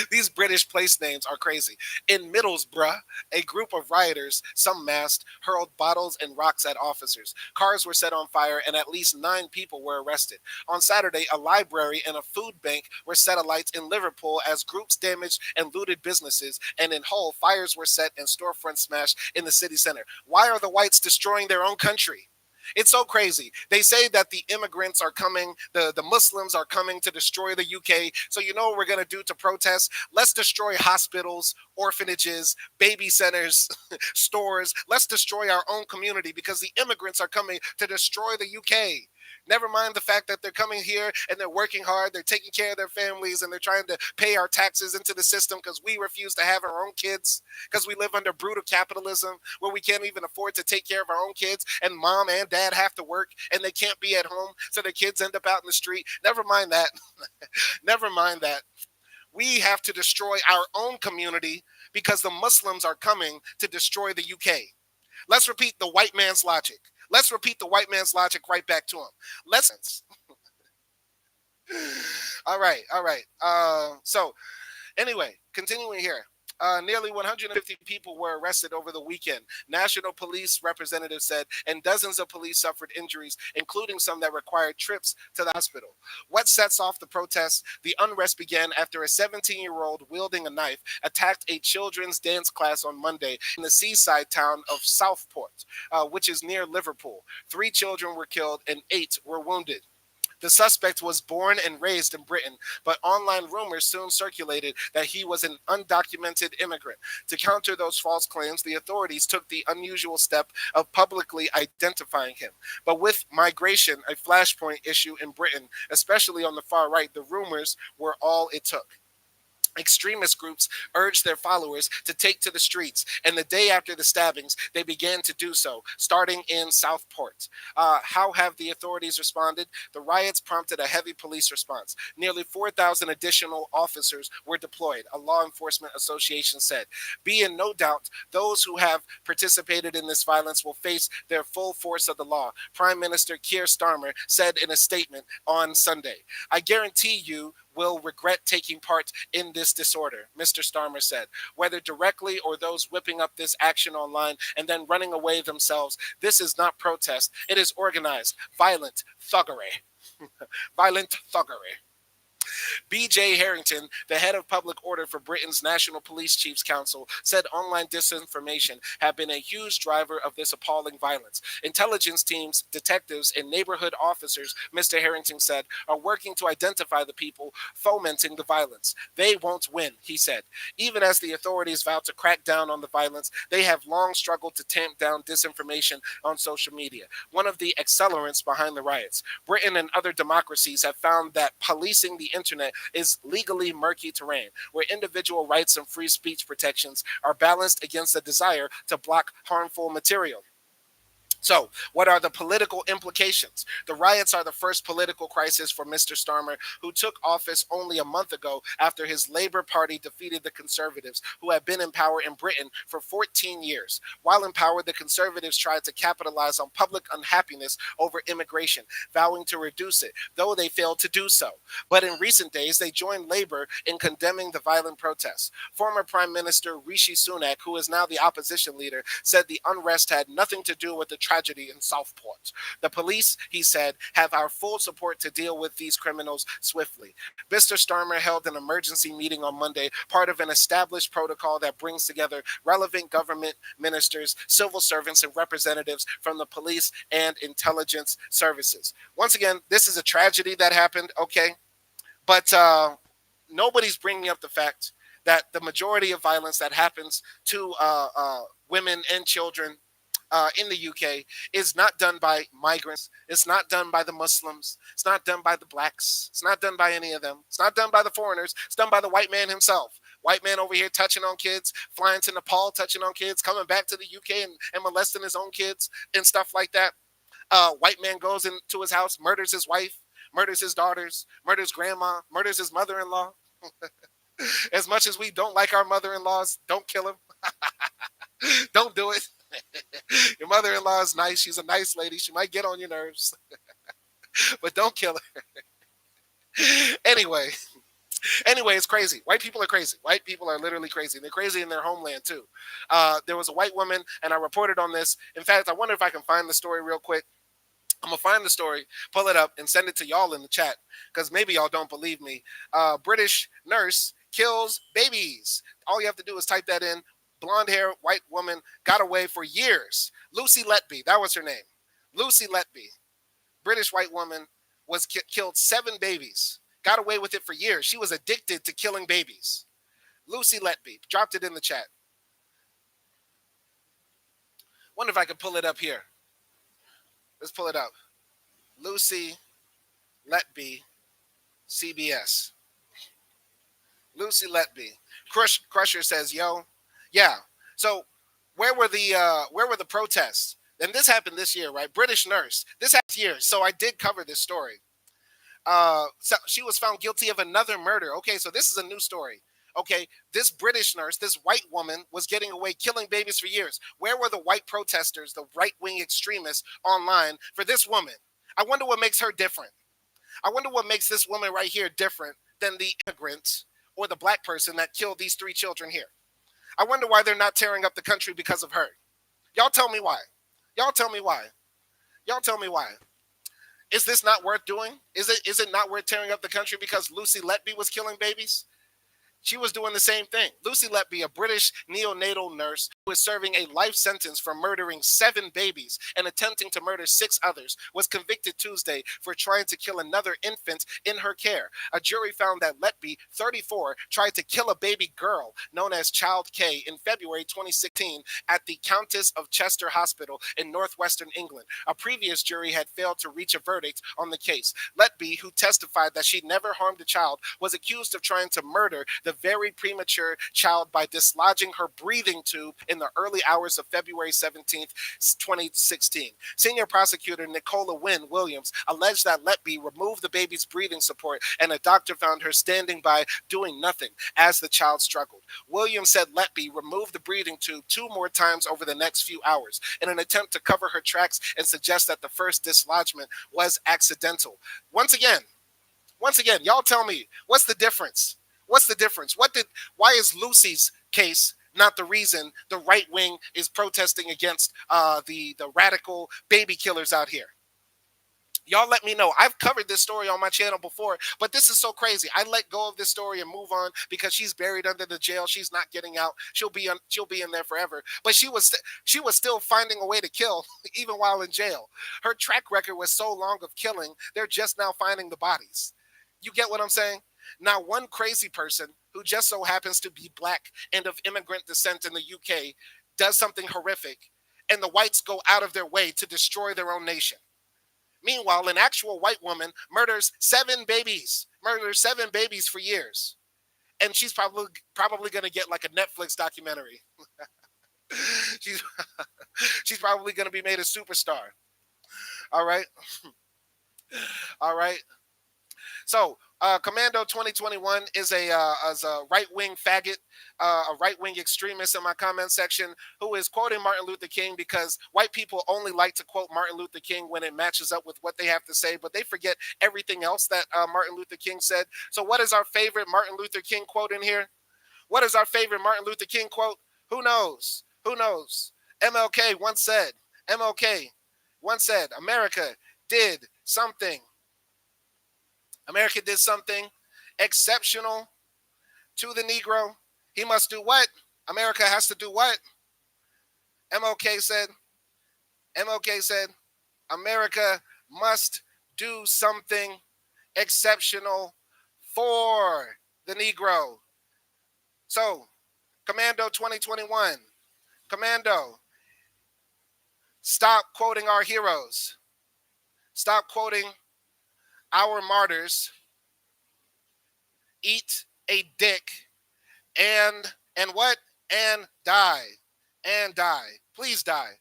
A: these British place names are crazy. In Middlesbrough, a group of rioters, some masked, hurled bottles and rocks at officers. Cars were set on fire and at least 9 people were arrested. On Saturday, a library and a food bank were set alight in Liverpool as groups damaged and looted businesses, and in Hull, fires were set and storefronts smashed in the city center. Why are the whites destroying their own country? It's so crazy. They say that the immigrants are coming, the Muslims are coming to destroy the UK. So you know what we're gonna do to protest? Let's destroy hospitals, orphanages, baby centers, stores. Let's destroy our own community because the immigrants are coming to destroy the UK. Never mind the fact that they're coming here and they're working hard, they're taking care of their families, and they're trying to pay our taxes into the system because we refuse to have our own kids because we live under brutal capitalism where we can't even afford to take care of our own kids, and mom and dad have to work and they can't be at home, so their kids end up out in the street. Never mind that. Never mind that. We have to destroy our own community because the Muslims are coming to destroy the UK. Let's repeat the white man's logic. Let's repeat the white man's logic right back to him. Let's. All right, all right. So anyway, continuing here. Nearly 150 people were arrested over the weekend, National Police representatives said, and dozens of police suffered injuries, including some that required trips to the hospital. What sets off the protests? The unrest began after a 17-year-old wielding a knife attacked a children's dance class on Monday in the seaside town of Southport, which is near Liverpool. 3 children were killed and 8 were wounded. The suspect was born and raised in Britain, but online rumors soon circulated that he was an undocumented immigrant. To counter those false claims, the authorities took the unusual step of publicly identifying him. But with migration a flashpoint issue in Britain, especially on the far right, the rumors were all it took. Extremist groups urged their followers to take to the streets, and the day after the stabbings, they began to do so, starting in Southport. How have the authorities responded? The riots prompted a heavy police response. Nearly 4,000 additional officers were deployed, a law enforcement association said. Be in no doubt, those who have participated in this violence will face their full force of the law, Prime Minister Keir Starmer said in a statement on Sunday. I guarantee you will regret taking part in this disorder, Mr. Starmer said. Whether directly or those whipping up this action online and then running away themselves, this is not protest. It is organized, violent thuggery. Violent thuggery. B.J. Harrington, the head of public order for Britain's National Police Chiefs Council, said online disinformation have been a huge driver of this appalling violence. Intelligence teams, detectives, and neighborhood officers, Mr. Harrington said, are working to identify the people fomenting the violence. They won't win, he said. Even as the authorities vow to crack down on the violence, they have long struggled to tamp down disinformation on social media, one of the accelerants behind the riots. Britain and other democracies have found that policing the internet is legally murky terrain, where individual rights and free speech protections are balanced against the desire to block harmful material. So, what are the political implications? The riots are the first political crisis for Mr. Starmer, who took office only a month ago after his Labour Party defeated the Conservatives, who have been in power in Britain for 14 years. While in power, the Conservatives tried to capitalize on public unhappiness over immigration, vowing to reduce it, though they failed to do so. But in recent days, they joined Labour in condemning the violent protests. Former Prime Minister Rishi Sunak, who is now the opposition leader, said the unrest had nothing to do with the tragedy in Southport. The police, he said, have our full support to deal with these criminals swiftly. Mr. Starmer held an emergency meeting on Monday, part of an established protocol that brings together relevant government ministers, civil servants, and representatives from the police and intelligence services. Once again, this is a tragedy that happened, okay? But nobody's bringing up the fact that the majority of violence that happens to women and children in the UK is not done by migrants. It's not done by the Muslims. It's not done by the blacks. It's not done by any of them. It's not done by the foreigners. It's done by the white man himself. White man over here touching on kids, flying to Nepal, touching on kids, coming back to the UK and molesting his own kids and stuff like that. White man goes into his house, murders his wife, murders his daughters, murders grandma, murders his mother-in-law. As much as we don't like our mother-in-laws, don't kill him. Don't do it. Your mother-in-law is nice. She's a nice lady. She might get on your nerves, but don't kill her. Anyway, it's crazy. White people are crazy. White people are literally crazy. They're crazy in their homeland too. There was a white woman, and I reported on this. In fact, I wonder if I can find the story real quick. I'm gonna find the story, pull it up, and send it to y'all in the chat because maybe y'all don't believe me. British nurse kills babies. All you have to do is type that in. Blonde hair, white woman, got away for years. Lucy Letby, that was her name. Lucy Letby, British white woman, was killed 7 babies. Got away with it for years. She was addicted to killing babies. Lucy Letby. Dropped it in the chat. Wonder if I could pull it up here. Let's pull it up. Lucy Letby, CBS. Lucy Letby. Crusher says, "Yo, yeah." So where were the protests? And this happened this year, right? British nurse. This happened years. So I did cover this story. So she was found guilty of another murder. Okay, so this is a new story. Okay, this British nurse, this white woman, was getting away killing babies for years. Where were the white protesters, the right-wing extremists online for this woman? I wonder what makes her different. I wonder what makes this woman right here different than the immigrant or the black person that killed these 3 children here. I wonder why they're not tearing up the country because of her. Y'all tell me why. Y'all tell me why. Y'all tell me why. Is this not worth doing? Is it not worth tearing up the country because Lucy Letby was killing babies? She was doing the same thing. Lucy Letby, a British neonatal nurse who is serving a life sentence for murdering 7 babies and attempting to murder 6 others, was convicted Tuesday for trying to kill another infant in her care. A jury found that Letby, 34, tried to kill a baby girl known as Child K in February 2016 at the Countess of Chester Hospital in northwestern England. A previous jury had failed to reach a verdict on the case. Letby, who testified that she never harmed a child, was accused of trying to murder the very premature child by dislodging her breathing tube in the early hours of February 17th, 2016. Senior prosecutor Nicola Wynne Williams alleged that Letby removed the baby's breathing support and a doctor found her standing by doing nothing as the child struggled. Williams said Letby removed the breathing tube 2 more times over the next few hours in an attempt to cover her tracks and suggest that the first dislodgement was accidental. Once again, y'all tell me, what's the difference? What's the difference? Why is Lucy's case not the reason the right wing is protesting against the radical baby killers out here? Y'all let me know. I've covered this story on my channel before, but this is so crazy. I let go of this story and move on because she's buried under the jail. She's not getting out. She'll be in there forever. But she was still finding a way to kill even while in jail. Her track record was so long of killing, they're just now finding the bodies. You get what I'm saying? Now, one crazy person who just so happens to be black and of immigrant descent in the UK does something horrific, and the whites go out of their way to destroy their own nation. Meanwhile, an actual white woman murders 7 babies for years, and she's probably going to get like a Netflix documentary. she's probably going to be made a superstar. All right. All right. So, Commando 2021 is a right-wing faggot, a right-wing extremist in my comment section who is quoting Martin Luther King because white people only like to quote Martin Luther King when it matches up with what they have to say, but they forget everything else that Martin Luther King said. So what is our favorite Martin Luther King quote in here? What is our favorite Martin Luther King quote? Who knows? Who knows? MLK once said, America did something exceptional to the Negro. He must do what? America has to do what? MLK said, America must do something exceptional for the Negro. So, Commando 2021, Commando, stop quoting our heroes. Stop quoting our martyrs. Eat a dick and what? And die. And die. Please die.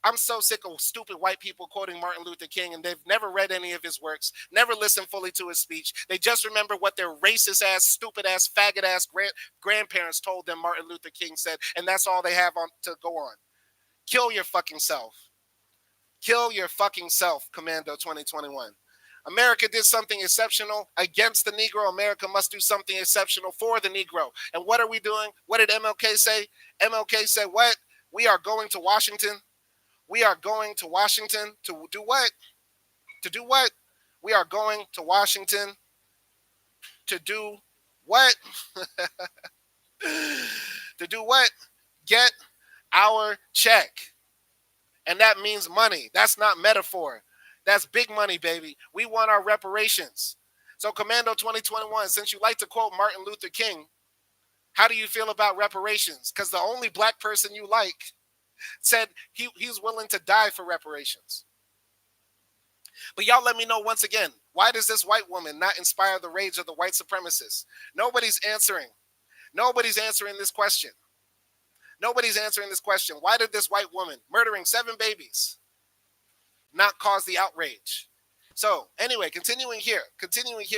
A: I'm so sick of stupid white people quoting Martin Luther King, and they've never read any of his works, never listened fully to his speech. They just remember what their racist ass, stupid ass, faggot ass grandparents told them Martin Luther King said, and that's all they have on to go on. Kill your fucking self. Kill your fucking self, Commando 2021. America did something exceptional against the Negro. America must do something exceptional for the Negro. And what are we doing? What did MLK say? MLK said what? We are going to Washington. We are going to Washington to do what? To do what? We are going to Washington to do what? To do what? Get our check. And that means money. That's not metaphor. That's big money, baby. We want our reparations. So, Commando 2021, since you like to quote Martin Luther King, how do you feel about reparations? Because the only black person you like said he's willing to die for reparations. But y'all let me know once again, why does this white woman not inspire the rage of the white supremacists? Nobody's answering. Nobody's answering this question. Nobody's answering this question. Why did this white woman murdering 7 babies not cause the outrage? So, anyway, continuing here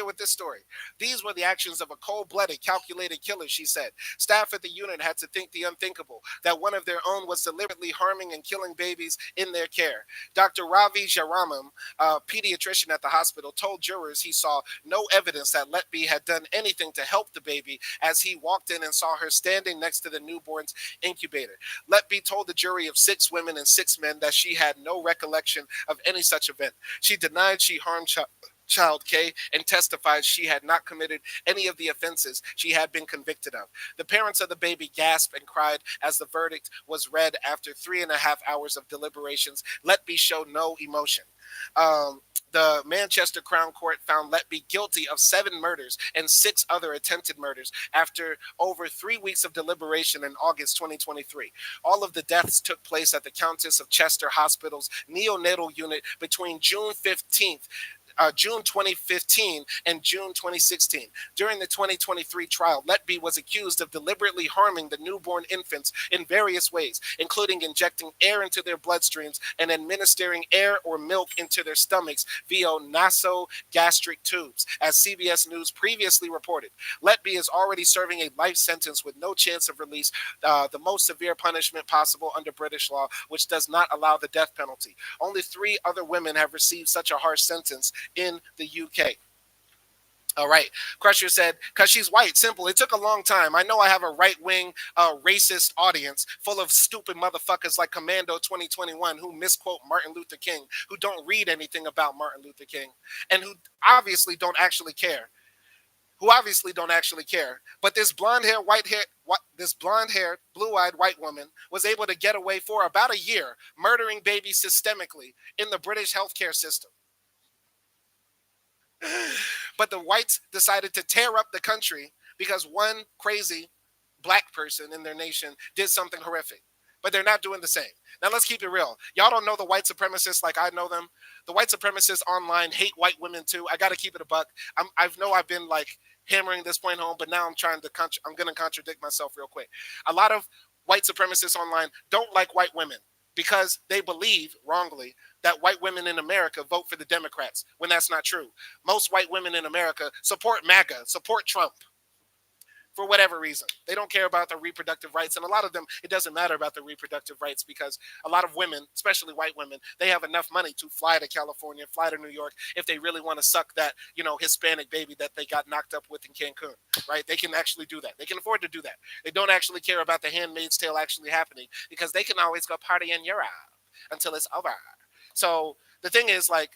A: with this story. These were the actions of a cold-blooded, calculated killer, she said. Staff at the unit had to think the unthinkable, that one of their own was deliberately harming and killing babies in their care. Dr. Ravi Jaramam, a pediatrician at the hospital, told jurors he saw no evidence that Letby had done anything to help the baby as he walked in and saw her standing next to the newborn's incubator. Letby told the jury of 6 women and 6 men that she had no recollection of any such event. She denied she harmed child K and testified she had not committed any of the offenses she had been convicted of. The parents of the baby gasped and cried as the verdict was read after 3.5 hours of deliberations. Letby showed no emotion. The Manchester Crown Court found Letby guilty of 7 murders and 6 other attempted murders after over 3 weeks of deliberation in August 2023. All of the deaths took place at the Countess of Chester Hospital's neonatal unit between June 2015 and June 2016. During the 2023 trial, Letby was accused of deliberately harming the newborn infants in various ways, including injecting air into their bloodstreams and administering air or milk into their stomachs via nasogastric tubes, as CBS News previously reported. Letby is already serving a life sentence with no chance of release, the most severe punishment possible under British law, which does not allow the death penalty. Only 3 other women have received such a harsh sentence in the UK. All right. Crusher said, because she's white. Simple. It took a long time. I know I have a right-wing racist audience full of stupid motherfuckers like Commando 2021 who misquote Martin Luther King, who don't read anything about Martin Luther King, and who obviously don't actually care. But this blonde hair, blue-eyed white woman was able to get away for about a year, murdering babies systemically in the British healthcare system. But the whites decided to tear up the country because one crazy black person in their nation did something horrific. But they're not doing the same. Now, let's keep it real. Y'all don't know the white supremacists like I know them. The white supremacists online hate white women too. I got to keep it a buck. I've been like hammering this point home, but now I'm going to contradict myself real quick. A lot of white supremacists online don't like white women because they believe wrongly that white women in America vote for the Democrats, when that's not true. Most white women in America support MAGA, support Trump, for whatever reason. They don't care about their reproductive rights, and a lot of them, it doesn't matter about their reproductive rights because a lot of women, especially white women, they have enough money to fly to California, fly to New York, if they really want to suck that, Hispanic baby that they got knocked up with in Cancun, right? They can actually do that. They can afford to do that. They don't actually care about the Handmaid's Tale actually happening because they can always go party in Europe until it's over. So the thing is, like,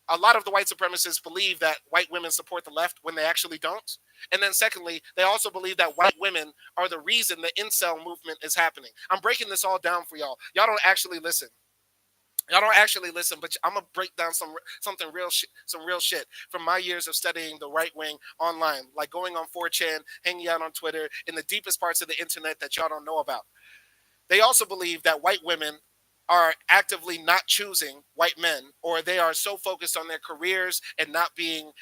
A: a lot of the white supremacists believe that white women support the left when they actually don't. And then secondly, they also believe that white women are the reason the incel movement is happening. I'm breaking this all down for y'all. Y'all don't actually listen. But I'm gonna break down some real shit from my years of studying the right wing online, like going on 4chan, hanging out on Twitter, in the deepest parts of the internet that y'all don't know about. They also believe that white women are actively not choosing white men, or they are so focused on their careers and not being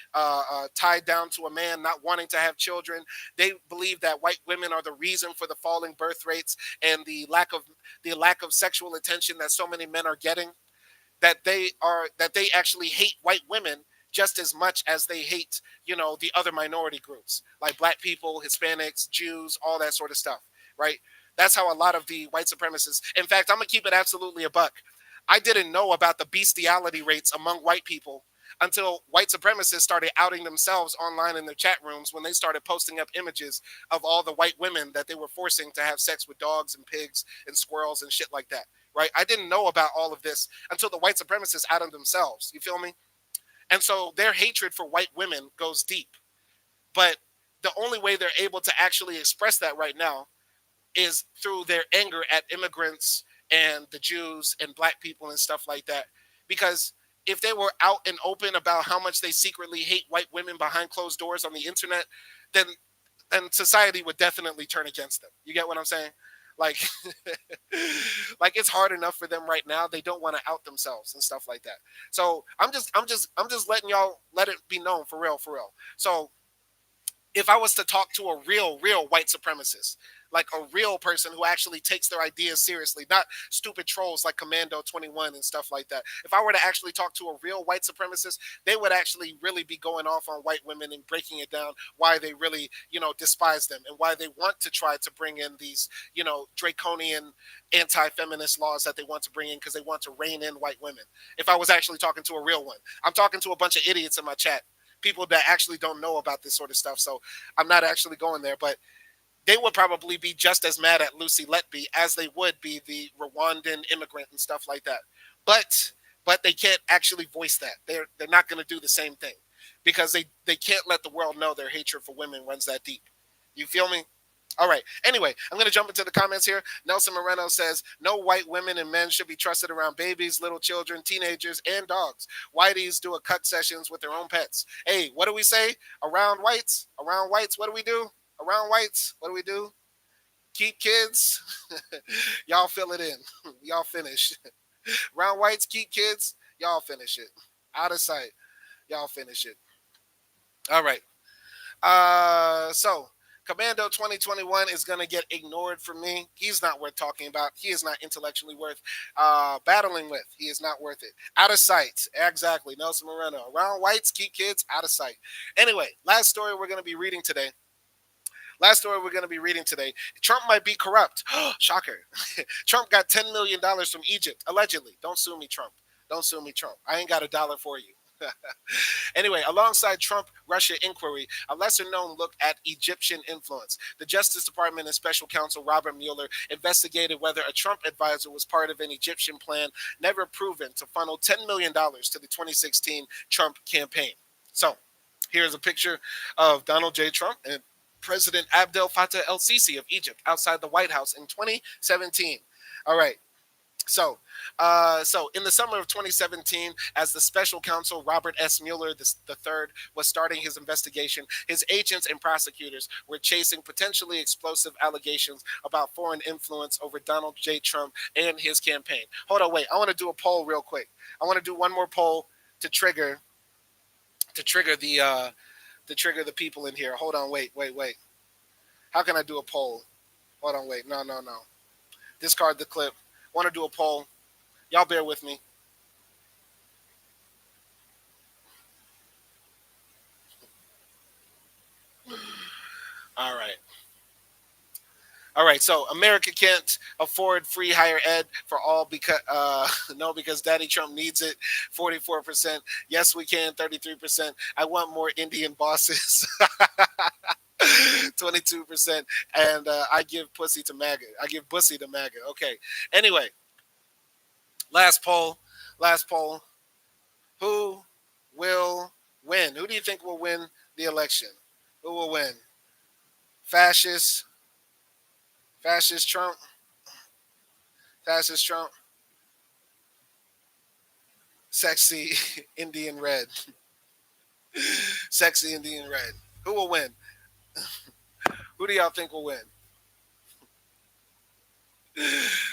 A: tied down to a man, not wanting to have children. They believe that white women are the reason for the falling birth rates and the lack of sexual attention that so many men are getting. That they actually hate white women just as much as they hate, the other minority groups like black people, Hispanics, Jews, all that sort of stuff, right? That's how a lot of the white supremacists. In fact, I'm gonna keep it absolutely a buck. I didn't know about the bestiality rates among white people until white supremacists started outing themselves online in their chat rooms when they started posting up images of all the white women that they were forcing to have sex with dogs and pigs and squirrels and shit like that. Right? I didn't know about all of this until the white supremacists outed themselves. You feel me? And so their hatred for white women goes deep. But the only way they're able to actually express that right now is through their anger at immigrants and the Jews and black people and stuff like that. Because if they were out and open about how much they secretly hate white women behind closed doors on the internet, then society would definitely turn against them. You get what I'm saying? Like, like it's hard enough for them right now. They don't want to out themselves and stuff like that. So I'm just letting y'all let it be known for real, for real. So if I was to talk to a real white supremacist, like a real person who actually takes their ideas seriously, not stupid trolls like Commando 21 and stuff like that. If I were to actually talk to a real white supremacist, they would actually really be going off on white women and breaking it down why they really, despise them and why they want to try to bring in these, draconian anti-feminist laws that they want to bring in because they want to rein in white women. If I was actually talking to a real one, I'm talking to a bunch of idiots in my chat, people that actually don't know about this sort of stuff. So I'm not actually going there, but they would probably be just as mad at Lucy Letby as they would be the Rwandan immigrant and stuff like that. But they can't actually voice that. They're not going to do the same thing because they can't let the world know their hatred for women runs that deep. You feel me? All right. Anyway, I'm going to jump into the comments here. Nelson Moreno says, no white women and men should be trusted around babies, little children, teenagers, and dogs. Whiteys do a cut sessions with their own pets. Hey, what do we say? Around whites? Around whites, what do we do? Around whites, what do we do? Keep kids. Y'all fill it in. Y'all finish. Around whites, keep kids. Y'all finish it. Out of sight. Y'all finish it. All right. So Commando 2021 is going to get ignored from me. He's not worth talking about. He is not intellectually worth battling with. He is not worth it. Out of sight. Exactly. Nelson Moreno. Around whites, keep kids out of sight. Anyway, last story we're going to be reading today. Trump might be corrupt. Shocker. Trump got $10 million from Egypt, allegedly. Don't sue me, Trump. Don't sue me, Trump. I ain't got $1 for you. Anyway, alongside Trump-Russia inquiry, a lesser-known look at Egyptian influence. The Justice Department and Special Counsel Robert Mueller investigated whether a Trump advisor was part of an Egyptian plan never proven to funnel $10 million to the 2016 Trump campaign. So, here's a picture of Donald J. Trump and President Abdel Fattah el-Sisi of Egypt outside the White House in 2017. All right. So in the summer of 2017, as the special counsel Robert S. Mueller III was starting his investigation, his agents and prosecutors were chasing potentially explosive allegations about foreign influence over Donald J. Trump and his campaign. Hold on, wait. I want to do a poll real quick. I want to do one more poll to trigger the people in here. Hold on, wait. How can I do a poll? Hold on, wait. No. Discard the clip. Want to do a poll. Y'all bear with me. All right. So America can't afford free higher ed for all because because Daddy Trump needs it. 44%. Yes, we can. 33%. I want more Indian bosses. 22%. And I give pussy to MAGA. I give pussy to MAGA. Okay. Anyway, last poll. Who will win? Who do you think will win the election? Who will win? Fascist Trump? Fascist Trump? Sexy Indian red? Sexy Indian red. Who will win? Who do y'all think will win?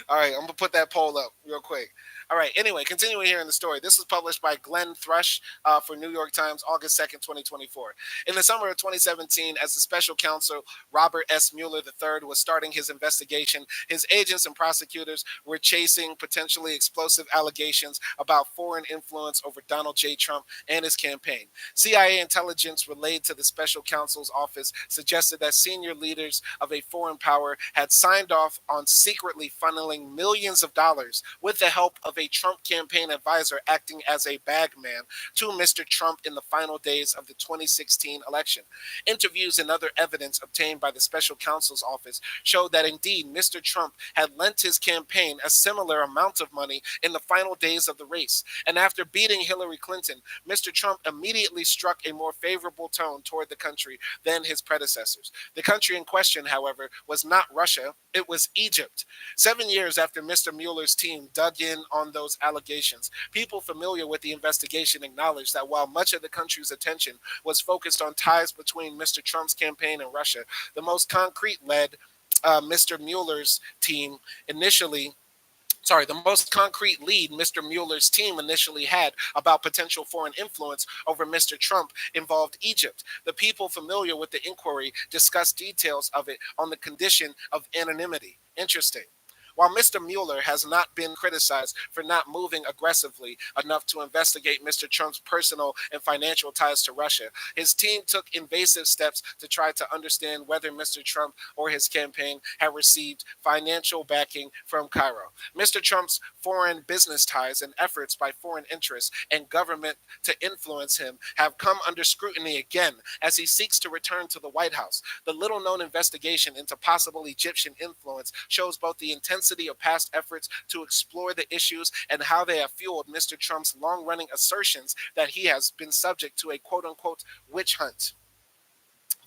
A: All right, I'm going to put that poll up real quick. All right, anyway, continuing here in the story. This was published by Glenn Thrush for New York Times, August 2nd, 2024. In the summer of 2017, as the special counsel Robert S. Mueller III was starting his investigation, his agents and prosecutors were chasing potentially explosive allegations about foreign influence over Donald J. Trump and his campaign. CIA intelligence relayed to the special counsel's office suggested that senior leaders of a foreign power had signed off on secretly funneling millions of dollars with the help of of a Trump campaign advisor acting as a bag man to Mr. Trump in the final days of the 2016 election. Interviews and other evidence obtained by the special counsel's office showed that indeed Mr. Trump had lent his campaign a similar amount of money in the final days of the race. And after beating Hillary Clinton, Mr. Trump immediately struck a more favorable tone toward the country than his predecessors. The country in question, however, was not Russia, it was Egypt. 7 years after Mr. Mueller's team dug in on those allegations, people familiar with the investigation acknowledged that while much of the country's attention was focused on ties between Mr. Trump's campaign and Russia, the most concrete led Mr. Mueller's team initially the most concrete lead Mr. Mueller's team initially had about potential foreign influence over Mr. Trump involved Egypt. The people familiar with the inquiry discussed details of it on the condition of anonymity. Interesting. While Mr. Mueller has not been criticized for not moving aggressively enough to investigate Mr. Trump's personal and financial ties to Russia, his team took invasive steps to try to understand whether Mr. Trump or his campaign had received financial backing from Cairo. Mr. Trump's foreign business ties and efforts by foreign interests and government to influence him have come under scrutiny again as he seeks to return to the White House. The little known investigation into possible Egyptian influence shows both the intensity of past efforts to explore the issues and how they have fueled Mr. Trump's long running assertions that he has been subject to a quote unquote witch hunt.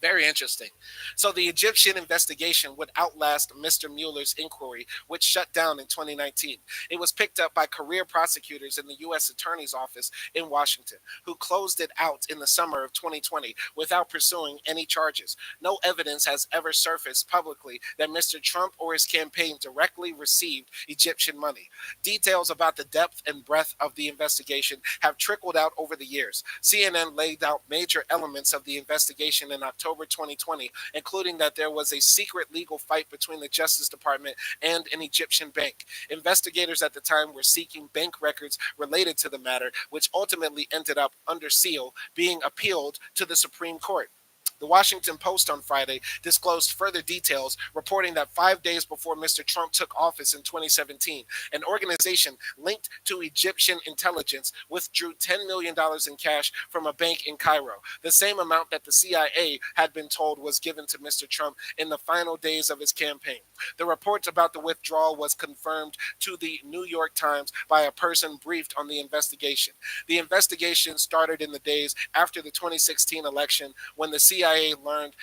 A: Very interesting. So the Egyptian investigation would outlast Mr. Mueller's inquiry, which shut down in 2019. It was picked up by career prosecutors in the U.S. Attorney's Office in Washington, who closed it out in the summer of 2020 without pursuing any charges. No evidence has ever surfaced publicly that Mr. Trump or his campaign directly received Egyptian money. Details about the depth and breadth of the investigation have trickled out over the years. CNN laid out major elements of the investigation in October 2020, including that there was a secret legal fight between the Justice Department and an Egyptian bank. Investigators at the time were seeking bank records related to the matter, which ultimately ended up under seal, being appealed to the Supreme Court. The Washington Post on Friday disclosed further details, reporting that 5 days before Mr. Trump took office in 2017, an organization linked to Egyptian intelligence withdrew $10 million in cash from a bank in Cairo, the same amount that the CIA had been told was given to Mr. Trump in the final days of his campaign. The report about the withdrawal was confirmed to the New York Times by a person briefed on the investigation. The investigation started in the days after the 2016 election when the CIA learned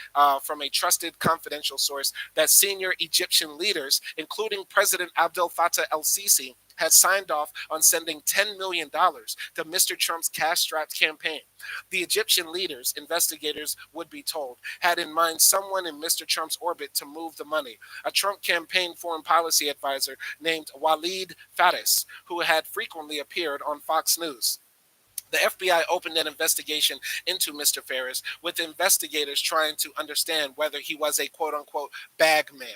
A: from a trusted confidential source that senior Egyptian leaders, including President Abdel Fattah el-Sisi, had signed off on sending $10 million to Mr. Trump's cash-strapped campaign. The Egyptian leaders, investigators would be told, had in mind someone in Mr. Trump's orbit to move the money, a Trump campaign foreign policy advisor named Walid Faris, who had frequently appeared on Fox News. The FBI opened an investigation into Mr. Faris, with investigators trying to understand whether he was a quote-unquote bag man.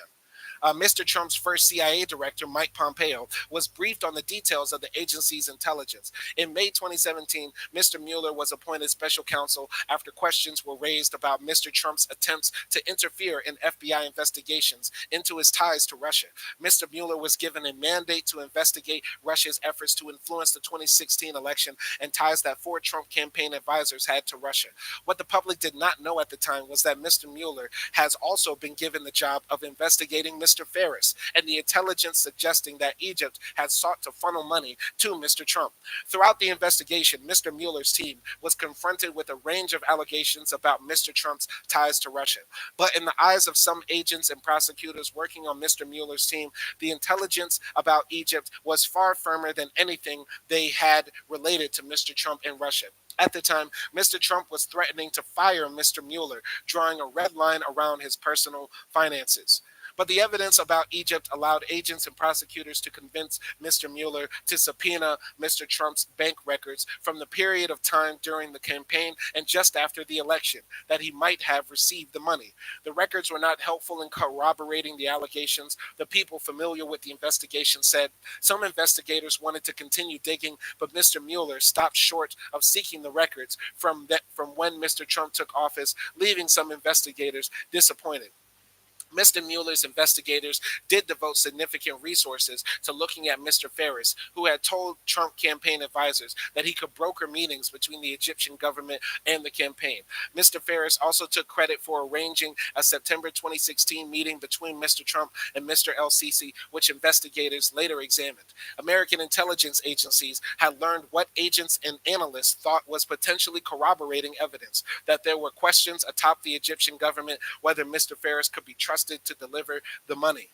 A: Mr. Trump's first CIA director, Mike Pompeo, was briefed on the details of the agency's intelligence. In May 2017, Mr. Mueller was appointed special counsel after questions were raised about Mr. Trump's attempts to interfere in FBI investigations into his ties to Russia. Mr. Mueller was given a mandate to investigate Russia's efforts to influence the 2016 election and ties that four Trump campaign advisors had to Russia. What the public did not know at the time was that Mr. Mueller has also been given the job of investigating Mr. Faris and the intelligence suggesting that Egypt had sought to funnel money to Mr. Trump. Throughout the investigation, Mr. Mueller's team was confronted with a range of allegations about Mr. Trump's ties to Russia. But in the eyes of some agents and prosecutors working on Mr. Mueller's team, the intelligence about Egypt was far firmer than anything they had related to Mr. Trump and Russia. At the time, Mr. Trump was threatening to fire Mr. Mueller, drawing a red line around his personal finances. But the evidence about Egypt allowed agents and prosecutors to convince Mr. Mueller to subpoena Mr. Trump's bank records from the period of time during the campaign and just after the election that he might have received the money. The records were not helpful in corroborating the allegations. The people familiar with the investigation said some investigators wanted to continue digging, but Mr. Mueller stopped short of seeking the records from when Mr. Trump took office, leaving some investigators disappointed. Mr. Mueller's investigators did devote significant resources to looking at Mr. Ferris, who had told Trump campaign advisors that he could broker meetings between the Egyptian government and the campaign. Mr. Ferris also took credit for arranging a September 2016 meeting between Mr. Trump and Mr. El Sisi, which investigators later examined. American intelligence agencies had learned what agents and analysts thought was potentially corroborating evidence that there were questions atop the Egyptian government whether Mr. Ferris could be trusted to deliver the money.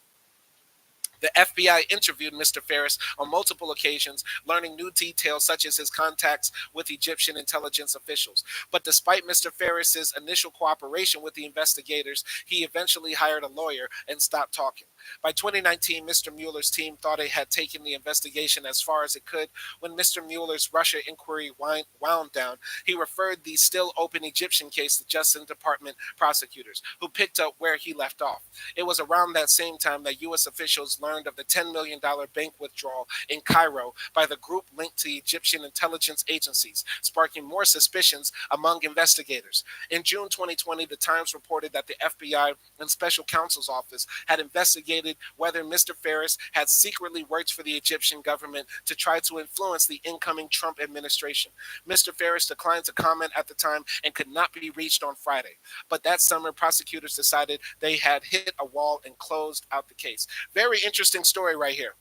A: The FBI interviewed Mr. Ferris on multiple occasions, learning new details such as his contacts with Egyptian intelligence officials. But despite Mr. Ferris's initial cooperation with the investigators, he eventually hired a lawyer and stopped talking. By 2019, Mr. Mueller's team thought it had taken the investigation as far as it could. When Mr. Mueller's Russia inquiry wound down, he referred the still open Egyptian case to Justice Department prosecutors, who picked up where he left off. It was around that same time that U.S. officials learned of the $10 million bank withdrawal in Cairo by the group linked to Egyptian intelligence agencies, sparking more suspicions among investigators. In June 2020, the Times reported that the FBI and Special Counsel's Office had investigated whether Mr. Ferris had secretly worked for the Egyptian government to try to influence the incoming Trump administration. Mr. Ferris declined to comment at the time and could not be reached on Friday. But that summer, prosecutors decided they had hit a wall and closed out the case. Very interesting story right here.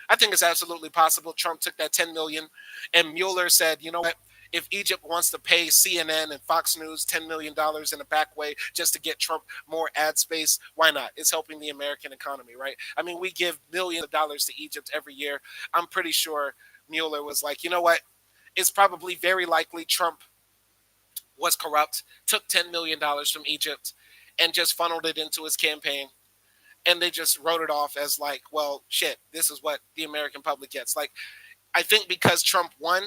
A: I think it's absolutely possible Trump took that 10 million and Mueller said, you know what? If Egypt wants to pay CNN and Fox News $10 million in a back way just to get Trump more ad space, why not? It's helping the American economy, right? I mean, we give millions of dollars to Egypt every year. I'm pretty sure Mueller was like, you know what? It's probably very likely Trump was corrupt, took $10 million from Egypt, and just funneled it into his campaign. And they just wrote it off as like, well, shit, this is what the American public gets. Like, I think because Trump won,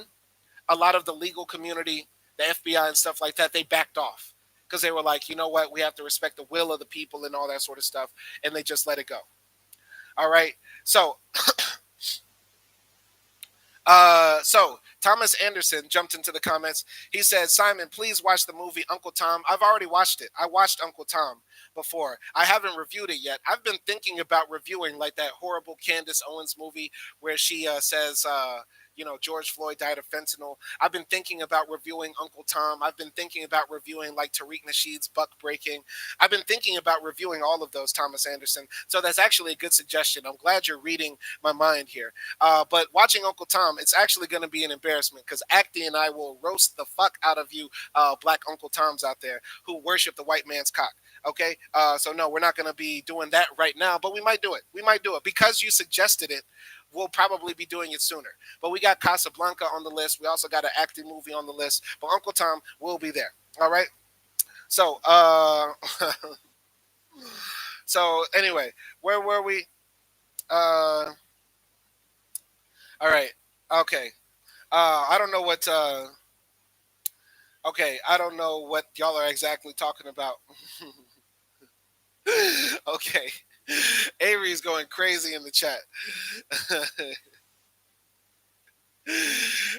A: a lot of the legal community, the FBI and stuff like that, they backed off because they were like, you know what, we have to respect the will of the people and all that sort of stuff, and they just let it go. All right, so Thomas Anderson jumped into the comments. He said, Simon, please watch the movie Uncle Tom. I've already watched it. I watched Uncle Tom before. I haven't reviewed it yet. I've been thinking about reviewing like that horrible Candace Owens movie where she says, George Floyd died of fentanyl. I've been thinking about reviewing Uncle Tom. I've been thinking about reviewing like Tariq Nasheed's Buck Breaking. I've been thinking about reviewing all of those, Thomas Anderson. So that's actually a good suggestion. I'm glad you're reading my mind here. But watching Uncle Tom, it's actually going to be an embarrassment because Acti and I will roast the fuck out of you black Uncle Toms out there who worship the white man's cock. Okay? So no, we're not going to be doing that right now, but we might do it. We might do it because you suggested it. We'll probably be doing it sooner. But we got Casablanca on the list. We also got an acting movie on the list. But Uncle Tom will be there. All right? So, so anyway, where were we? All right. Okay. I don't know what. Okay, I don't know what y'all are exactly talking about. Okay. Avery's going crazy in the chat.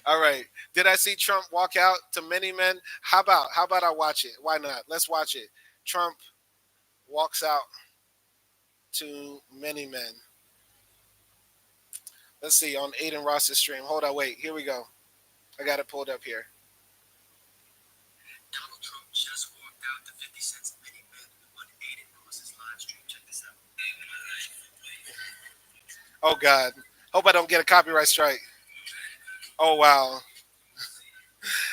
A: All right. Did I see Trump walk out to many men? How about I watch it? Why not? Let's watch it. Trump walks out to many men. Let's see on Aiden Ross's stream. Hold on, wait. Here we go. I got it pulled up here. Donald Trump just walked out to 50 Cent's many men on Aiden Ross's live stream. Check this out. Oh God. Hope I don't get a copyright strike. Oh wow.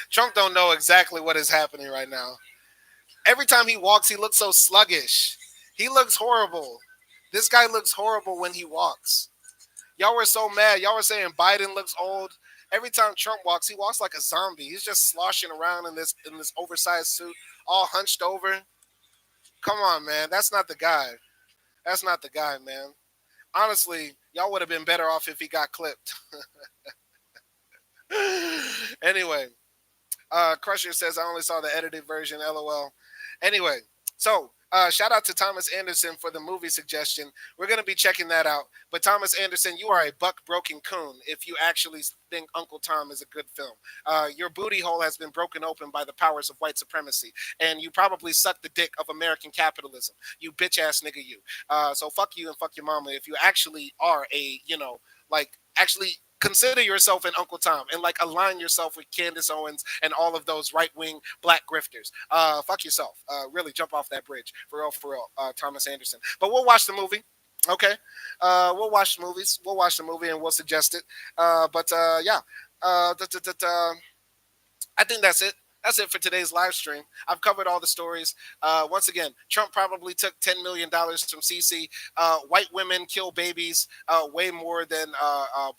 A: Trump don't know exactly what is happening right now. Every time he walks, he looks so sluggish. He looks horrible. This guy looks horrible when he walks. Y'all were so mad. Y'all were saying Biden looks old. Every time Trump walks, he walks like a zombie. He's just sloshing around in this oversized suit, all hunched over. Come on, man. That's not the guy. That's not the guy, man. Honestly, y'all would have been better off if he got clipped. Anyway, Crusher says I only saw the edited version. LOL. Anyway, so Shout out to Thomas Anderson for the movie suggestion. We're going to be checking that out. But Thomas Anderson, you are a buck broken coon if you actually think Uncle Tom is a good film. Your booty hole has been broken open by the powers of white supremacy, and you probably suck the dick of American capitalism. You bitch ass nigga, you. So fuck you and fuck your mama if you actually are a, like actually consider yourself an Uncle Tom and like align yourself with Candace Owens and all of those right wing black grifters. Fuck yourself. Really jump off that bridge for real, for real. Thomas Anderson. But we'll watch the movie. Okay, we'll watch the movies. We'll watch the movie and we'll suggest it. But yeah, I think that's it. That's it for today's live stream. I've covered all the stories. Once again, Trump probably took $10 million from Sisi. White women kill babies way more than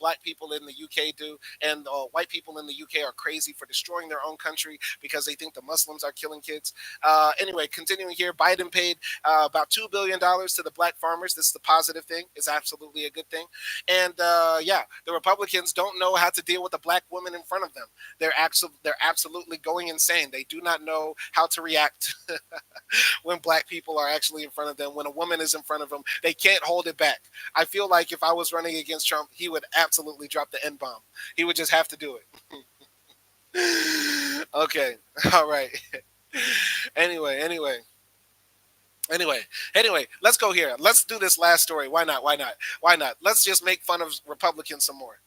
A: black people in the UK do. And white people in the UK are crazy for destroying their own country because they think the Muslims are killing kids. Anyway, continuing here, Biden paid about $2 billion to the black farmers. This is the positive thing. It's absolutely a good thing. And yeah, the Republicans don't know how to deal with the black woman in front of them. They're absolutely going insane. They do not know how to react when black people are actually in front of them. When a woman is in front of them, they can't hold it back. I feel like if I was running against Trump, he would absolutely drop the N-bomb. He would just have to do it. Okay. All right. Anyway. Let's go here. Let's do this last story. Why not? Let's just make fun of Republicans some more.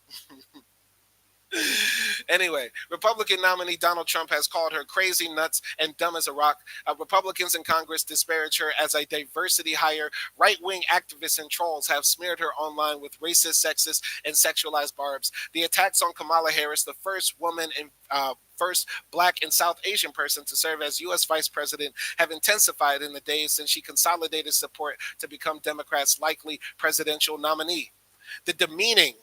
A: Anyway, Republican nominee Donald Trump has called her crazy, nuts, and dumb as a rock. Republicans in Congress disparage her as a diversity hire. Right-wing activists and trolls have smeared her online with racist, sexist, and sexualized barbs. The attacks on Kamala Harris, the first woman and first black and South Asian person to serve as U.S. vice president, have intensified in the days since she consolidated support to become Democrats' likely presidential nominee. The demeaning,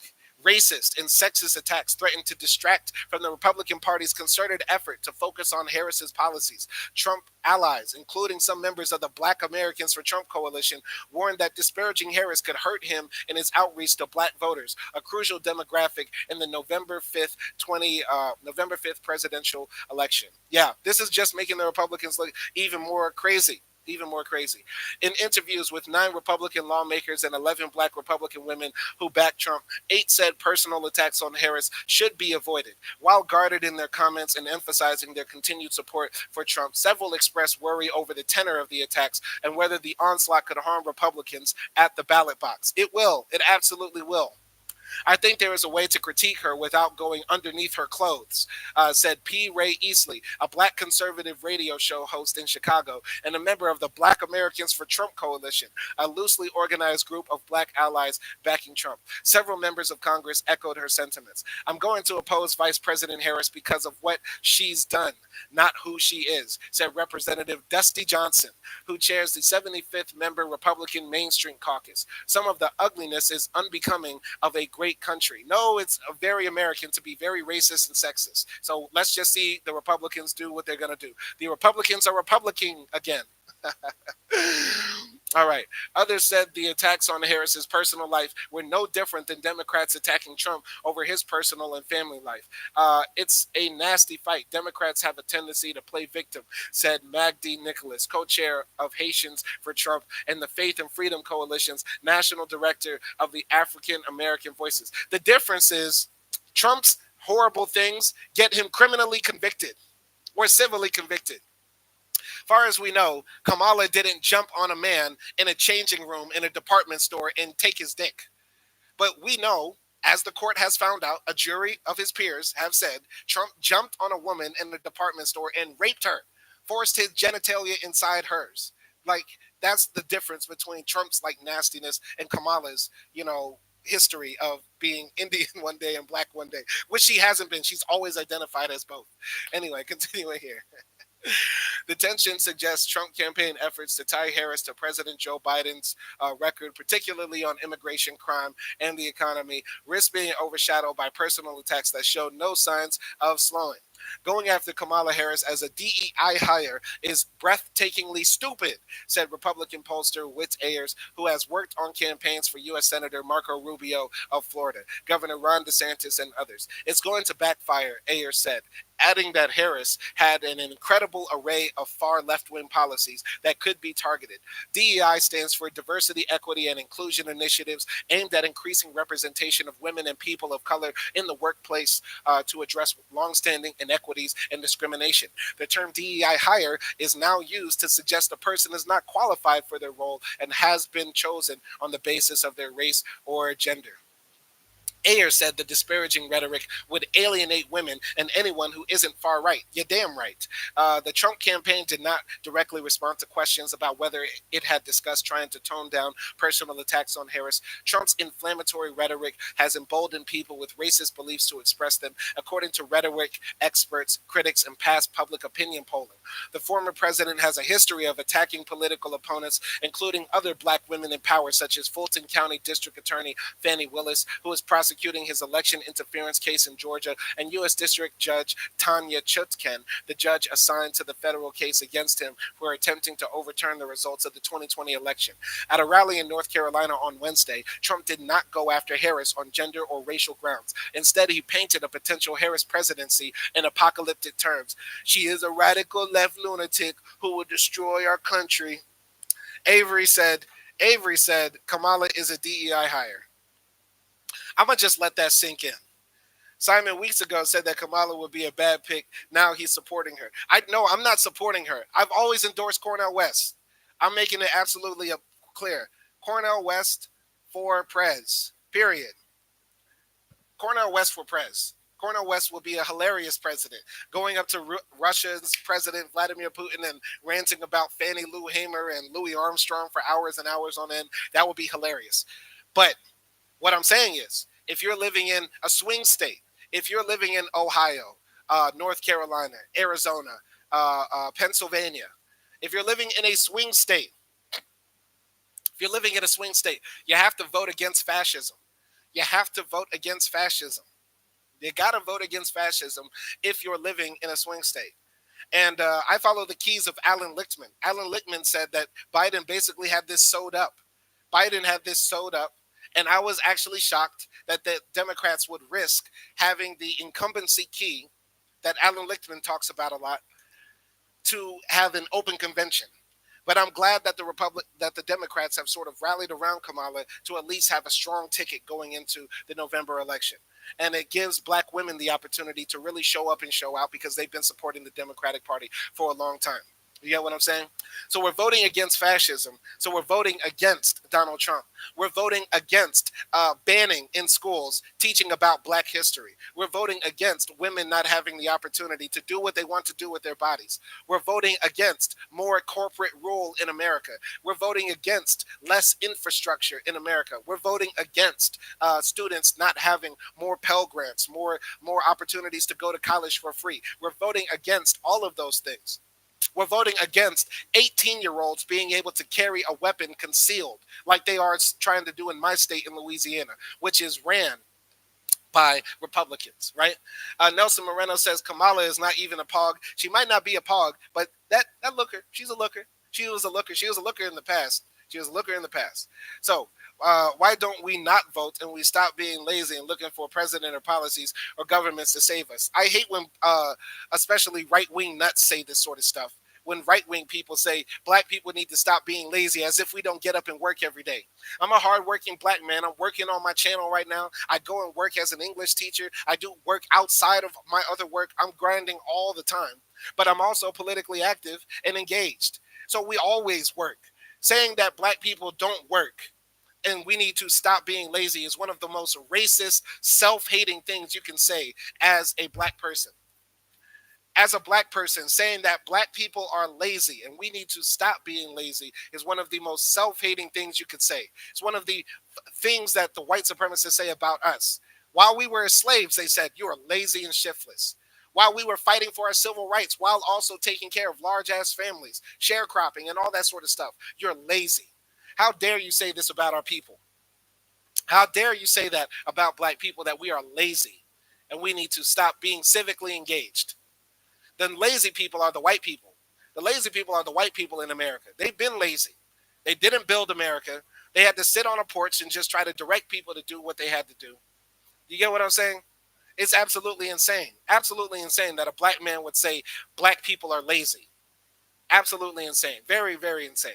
A: racist, and sexist attacks threaten to distract from the Republican Party's concerted effort to focus on Harris's policies. Trump allies, including some members of the Black Americans for Trump coalition, warned that disparaging Harris could hurt him in his outreach to black voters, a crucial demographic in the November 5th presidential election. Yeah, this is just making the Republicans look even more crazy. In interviews with 9 Republican lawmakers and 11 black Republican women who backed Trump, 8 said personal attacks on Harris should be avoided. While guarded in their comments and emphasizing their continued support for Trump, several expressed worry over the tenor of the attacks and whether the onslaught could harm Republicans at the ballot box. It will. It absolutely will. I think there is a way to critique her without going underneath her clothes, said P. Ray Easley, a black conservative radio show host in Chicago and a member of the Black Americans for Trump Coalition, a loosely organized group of black allies backing Trump. Several members of Congress echoed her sentiments. I'm going to oppose Vice President Harris because of what she's done, not who she is, said Representative Dusty Johnson, who chairs the 75th member Republican Main Street Caucus. Some of the ugliness is unbecoming of a great country. No, it's very American to be very racist and sexist. So let's just see the Republicans do what they're going to do. The Republicans are Republican again. All right. Others said the attacks on Harris's personal life were no different than Democrats attacking Trump over his personal and family life. It's a nasty fight. Democrats have a tendency to play victim, said Magdi Nicholas, co-chair of Haitians for Trump and the Faith and Freedom Coalition's national director of the African American Voices. The difference is Trump's horrible things get him criminally convicted or civilly convicted. Far as we know, Kamala didn't jump on a man in a changing room in a department store and take his dick. But we know, as the court has found out, a jury of his peers have said, Trump jumped on a woman in a department store and raped her, forced his genitalia inside hers. Like, that's the difference between Trump's like nastiness and Kamala's, history of being Indian one day and black one day, which she hasn't been. She's always identified as both. Anyway, continuing here. The tension suggests Trump campaign efforts to tie Harris to President Joe Biden's record, particularly on immigration, crime, and the economy, risk being overshadowed by personal attacks that show no signs of slowing. Going after Kamala Harris as a DEI hire is breathtakingly stupid, said Republican pollster Whit Ayers, who has worked on campaigns for U.S. Senator Marco Rubio of Florida, Governor Ron DeSantis, and others. It's going to backfire, Ayers said, adding that Harris had an incredible array of far left wing policies that could be targeted. DEI stands for Diversity, Equity, and Inclusion Initiatives aimed at increasing representation of women and people of color in the workplace to address longstanding inequities and discrimination. The term DEI hire is now used to suggest a person is not qualified for their role and has been chosen on the basis of their race or gender. Ayers said the disparaging rhetoric would alienate women and anyone who isn't far right. You're damn right. The Trump campaign did not directly respond to questions about whether it had discussed trying to tone down personal attacks on Harris. Trump's inflammatory rhetoric has emboldened people with racist beliefs to express them, according to rhetoric experts, critics, and past public opinion polling. The former president has a history of attacking political opponents, including other black women in power, such as Fulton County District Attorney Fannie Willis, who is prosecuting his election interference case in Georgia, and U.S. District Judge Tanya Chutkan, the judge assigned to the federal case against him, who are attempting to overturn the results of the 2020 election. At a rally in North Carolina on Wednesday, Trump did not go after Harris on gender or racial grounds. Instead, he painted a potential Harris presidency in apocalyptic terms. She is a radical left lunatic who will destroy our country. Avery said, Avery said Kamala is a DEI hire. I'm going to just let that sink in. Simon weeks ago said that Kamala would be a bad pick. Now he's supporting her. I'm not supporting her. I've always endorsed Cornel West. I'm making it absolutely clear. Cornel West for Prez. Period. Cornel West for Prez. Cornel West will be a hilarious president. Going up to Russia's President Vladimir Putin and ranting about Fannie Lou Hamer and Louis Armstrong for hours and hours on end, that would be hilarious. But what I'm saying is, if you're living in a swing state, if you're living in Ohio, North Carolina, Arizona, Pennsylvania, if you're living in a swing state, you have to vote against fascism. You have to vote against fascism. You got to vote against fascism if you're living in a swing state. And I follow the keys of Alan Lichtman. Alan Lichtman said that Biden basically had this sewed up. And I was actually shocked that the Democrats would risk having the incumbency key that Alan Lichtman talks about a lot to have an open convention. But I'm glad that the Democrats have sort of rallied around Kamala to at least have a strong ticket going into the November election. And it gives black women the opportunity to really show up and show out because they've been supporting the Democratic Party for a long time. You get what I'm saying? So we're voting against fascism. So we're voting against Donald Trump. We're voting against banning in schools teaching about black history. We're voting against women not having the opportunity to do what they want to do with their bodies. We're voting against more corporate rule in America. We're voting against less infrastructure in America. We're voting against students not having more Pell Grants, more opportunities to go to college for free. We're voting against all of those things. We're voting against 18-year-olds being able to carry a weapon concealed like they are trying to do in my state in Louisiana, which is ran by Republicans, right? Nelson Moreno says Kamala is not even a pog. She might not be a pog, but that looker, she's a looker. She was a looker. She was a looker in the past. So why don't we not vote and we stop being lazy and looking for president or policies or governments to save us? I hate when especially right-wing nuts say this sort of stuff. When right-wing people say black people need to stop being lazy as if we don't get up and work every day. I'm a hardworking black man. I'm working on my channel right now. I go and work as an English teacher. I do work outside of my other work. I'm grinding all the time. But I'm also politically active and engaged. So we always work. Saying that black people don't work and we need to stop being lazy is one of the most racist, self-hating things you can say as a black person. As a black person, saying that black people are lazy and we need to stop being lazy is one of the most self-hating things you could say. It's one of the things that the white supremacists say about us. While we were slaves, they said, you are lazy and shiftless. While we were fighting for our civil rights, while also taking care of large-ass families, sharecropping, and all that sort of stuff, you're lazy. How dare you say this about our people? How dare you say that about black people, that we are lazy and we need to stop being civically engaged? The lazy people are the white people. The lazy people are the white people in America. They've been lazy. They didn't build America. They had to sit on a porch and just try to direct people to do what they had to do. You get what I'm saying? It's absolutely insane. Absolutely insane that a black man would say black people are lazy. Absolutely insane. Very, very insane.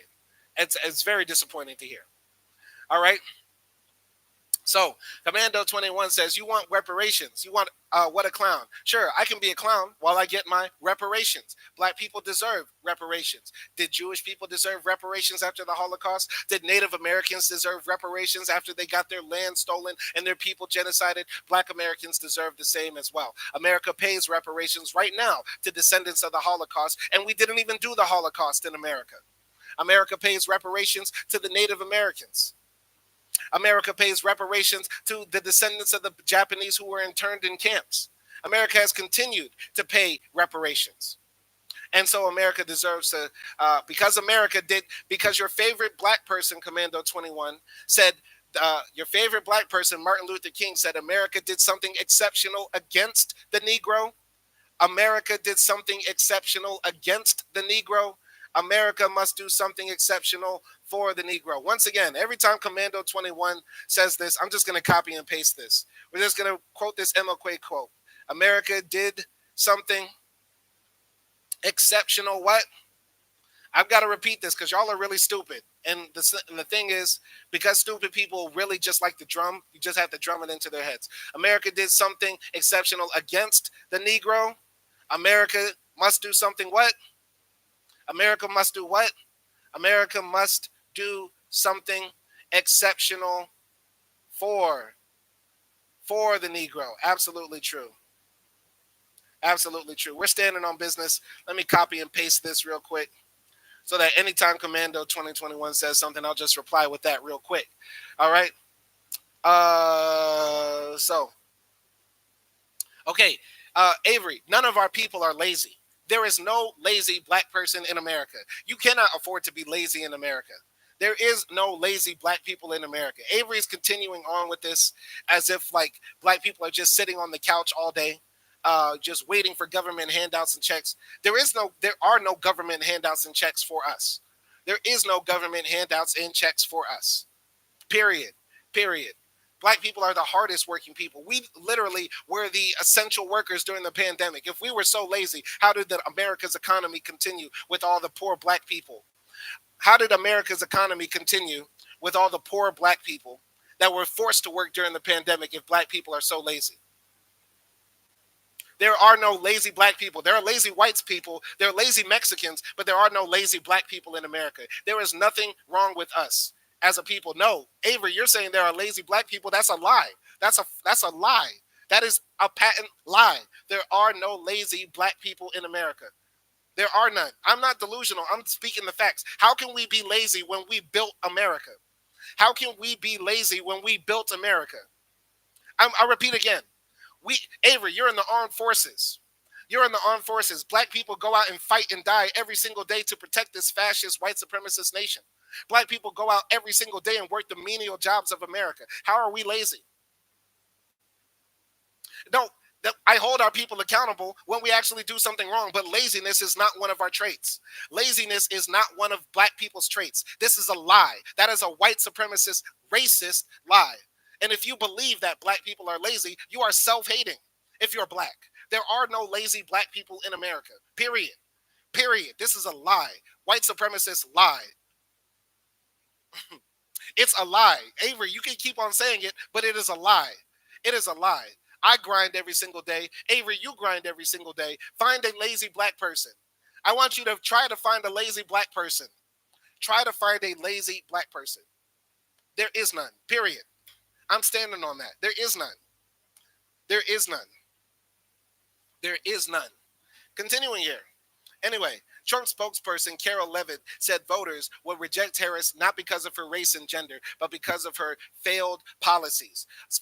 A: It's very disappointing to hear. All right. So, Commando 21 says, you want reparations. You want, what a clown. Sure, I can be a clown while I get my reparations. Black people deserve reparations. Did Jewish people deserve reparations after the Holocaust? Did Native Americans deserve reparations after they got their land stolen and their people genocided? Black Americans deserve the same as well. America pays reparations right now to descendants of the Holocaust, and we didn't even do the Holocaust in America. America pays reparations to the Native Americans. America pays reparations to the descendants of the Japanese who were interned in camps. America has continued to pay reparations. And so America deserves to, because your favorite black person, Commando 21, said, your favorite black person, Martin Luther King, said America did something exceptional against the Negro. America did something exceptional against the Negro. America must do something exceptional for the Negro. Once again, every time Commando 21 says this, I'm just going to copy and paste this. We're just going to quote this MLK quote. America did something exceptional. What? I've got to repeat this because y'all are really stupid. And the thing is, because stupid people really just like to drum, you just have to drum it into their heads. America did something exceptional against the Negro. America must do something what? America must do what? America must do something exceptional for the Negro. Absolutely true. Absolutely true. We're standing on business. Let me copy and paste this real quick so that anytime Commando 2021 says something, I'll just reply with that real quick. All right. Okay. Avery, none of our people are lazy. There is no lazy black person in America. You cannot afford to be lazy in America. There is no lazy black people in America. Avery is continuing on with this as if like black people are just sitting on the couch all day, just waiting for government handouts and checks. There are no government handouts and checks for us. There is no government handouts and checks for us. Period. Period. Black people are the hardest working people. We literally were the essential workers during the pandemic. If we were so lazy, how did America's economy continue with all the poor black people? How did America's economy continue with all the poor black people that were forced to work during the pandemic if black people are so lazy? There are no lazy black people. There are lazy white people. There are lazy Mexicans, but there are no lazy black people in America. There is nothing wrong with us as a people. No, Avery, you're saying there are lazy black people. That's a lie. That's a lie. That is a patent lie. There are no lazy black people in America. There are none. I'm not delusional. I'm speaking the facts. How can we be lazy when we built America? How can we be lazy when we built America? I repeat again. Avery, you're in the armed forces. You're in the armed forces. Black people go out and fight and die every single day to protect this fascist, white supremacist nation. Black people go out every single day and work the menial jobs of America. How are we lazy? No, I hold our people accountable when we actually do something wrong, but laziness is not one of our traits. Laziness is not one of black people's traits. This is a lie. That is a white supremacist, racist lie. And if you believe that black people are lazy, you are self-hating if you're black. There are no lazy black people in America. Period. Period. This is a lie. White supremacist lie. It's a lie. Avery, you can keep on saying it, but it is a lie. It is a lie. I grind every single day. Avery, you grind every single day. Find a lazy black person. I want you to try to find a lazy black person. Try to find a lazy black person. There is none. Period. I'm standing on that. There is none. There is none. There is none. Continuing here. Anyway, Trump spokesperson Carol Levitt said voters will reject Harris not because of her race and gender, but because of her failed policies. A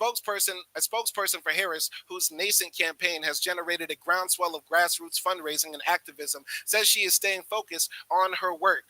A: spokesperson for Harris, whose nascent campaign has generated a groundswell of grassroots fundraising and activism, says she is staying focused on her work.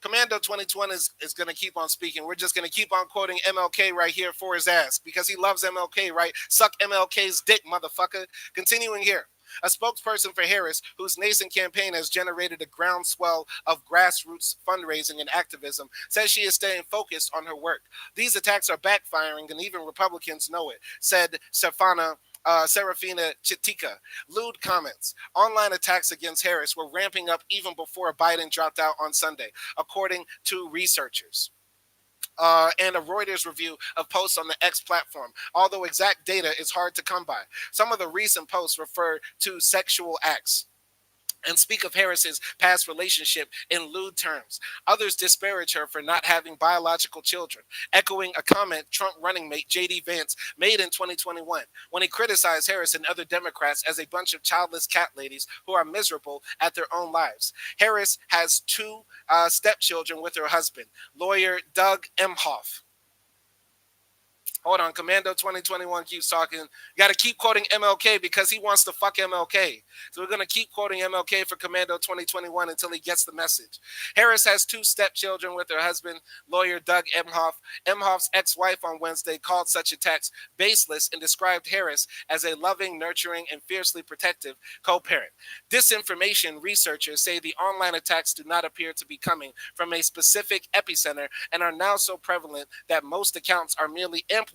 A: Commando 2020 is going to keep on speaking. We're just going to keep on quoting MLK right here for his ass because he loves MLK, right? Suck MLK's dick, motherfucker. Continuing here. A spokesperson for Harris, whose nascent campaign has generated a groundswell of grassroots fundraising and activism, says she is staying focused on her work. These attacks are backfiring, and even Republicans know it, said Serafina Chitika. Lewd comments. Online attacks against Harris were ramping up even before Biden dropped out on Sunday, according to researchers. And a Reuters review of posts on the X platform, although exact data is hard to come by. Some of the recent posts refer to sexual acts and speak of Harris's past relationship in lewd terms. Others disparage her for not having biological children, echoing a comment Trump running mate J.D. Vance made in 2021 when he criticized Harris and other Democrats as a bunch of childless cat ladies who are miserable at their own lives. Harris has two stepchildren with her husband, lawyer Doug Emhoff. Hold on, Commando 2021 keeps talking. You got to keep quoting MLK because he wants to fuck MLK. So we're going to keep quoting MLK for Commando 2021 until he gets the message. Harris has two stepchildren with her husband, lawyer Doug Emhoff. Emhoff's ex-wife on Wednesday called such attacks baseless and described Harris as a loving, nurturing, and fiercely protective co-parent. Disinformation researchers say the online attacks do not appear to be coming from a specific epicenter and are now so prevalent that most accounts are merely amplifiers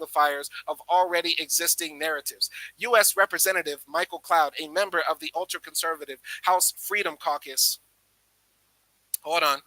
A: of already existing narratives. U.S. Representative Michael Cloud, a member of the ultra-conservative House Freedom Caucus, hold on.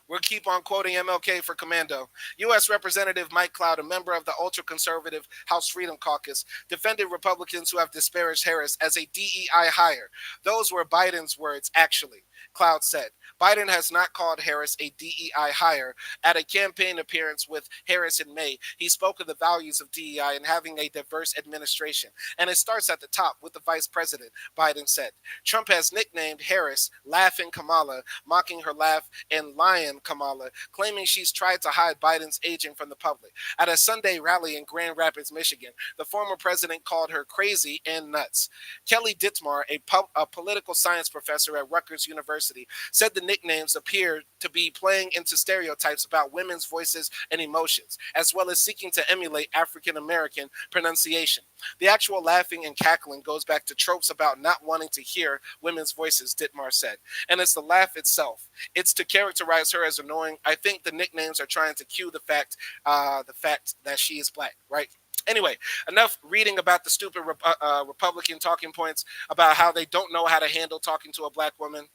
A: We'll keep on quoting MLK for Commando. U.S. Representative Mike Cloud, a member of the ultra-conservative House Freedom Caucus, defended Republicans who have disparaged Harris as a DEI hire. Those were Biden's words, actually, Cloud said. Biden has not called Harris a DEI hire. At a campaign appearance with Harris in May, he spoke of the values of DEI and having a diverse administration. And it starts at the top with the vice president, Biden said. Trump has nicknamed Harris Laughing Kamala, mocking her laugh, and Lion Kamala, claiming she's tried to hide Biden's aging from the public. At a Sunday rally in Grand Rapids, Michigan, the former president called her crazy and nuts. Kelly Dittmar, a political science professor at Rutgers University, said the nicknames appear to be playing into stereotypes about women's voices and emotions, as well as seeking to emulate African American pronunciation. The actual laughing and cackling goes back to tropes about not wanting to hear women's voices, Dittmar said. And it's the laugh itself. It's to characterize her as annoying. I think the nicknames are trying to cue the fact that she is black, right? Anyway, enough reading about the stupid Republican talking points about how they don't know how to handle talking to a black woman.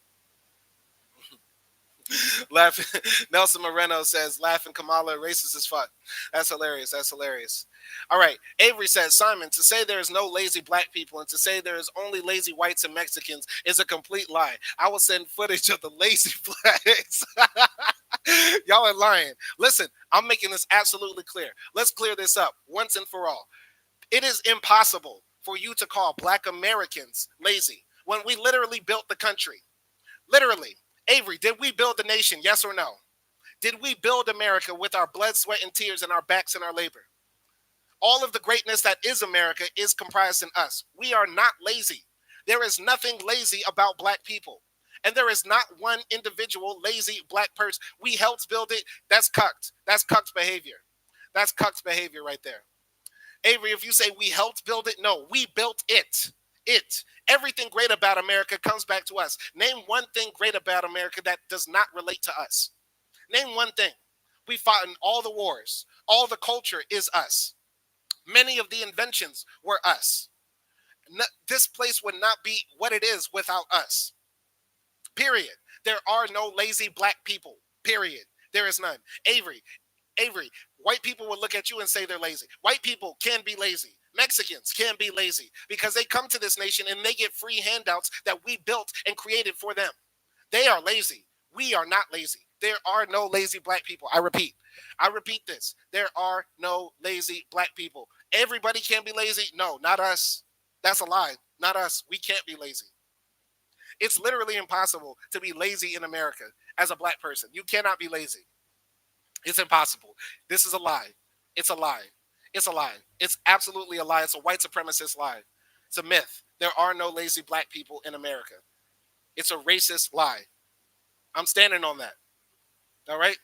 A: Laughing, Nelson Moreno says, laughing Kamala, racist as fuck. That's hilarious. That's hilarious. All right. Avery says, Simon, to say there is no lazy black people and to say there is only lazy whites and Mexicans is a complete lie. I will send footage of the lazy blacks. Y'all are lying. Listen, I'm making this absolutely clear. Let's clear this up once and for all. It is impossible for you to call black Americans lazy when we literally built the country. Literally. Avery, did we build the nation? Yes or no? Did we build America with our blood, sweat, and tears and our backs and our labor? All of the greatness that is America is comprised in us. We are not lazy. There is nothing lazy about black people. And there is not one individual lazy black person. We helped build it. That's cucked. That's cucked behavior. That's cucked behavior right there. Avery, if you say we helped build it, no, we built it. Everything great about America comes back to us. Name one thing great about America that does not relate to us. Name one thing. We fought in all the wars. All the culture is us. Many of the inventions were us. This place would not be what it is without us. Period. There are no lazy black people. Period. There is none. Avery, white people will look at you and say they're lazy. White people can be lazy. Mexicans can be lazy because they come to this nation and they get free handouts that we built and created for them. They are lazy. We are not lazy. There are no lazy black people. I repeat this. There are no lazy black people. Everybody can be lazy. No, not us. That's a lie. Not us. We can't be lazy. It's literally impossible to be lazy in America as a black person. You cannot be lazy. It's impossible. This is a lie. It's a lie. It's a lie. It's absolutely a lie. It's a white supremacist lie. It's a myth. There are no lazy black people in America. It's a racist lie. I'm standing on that. All right?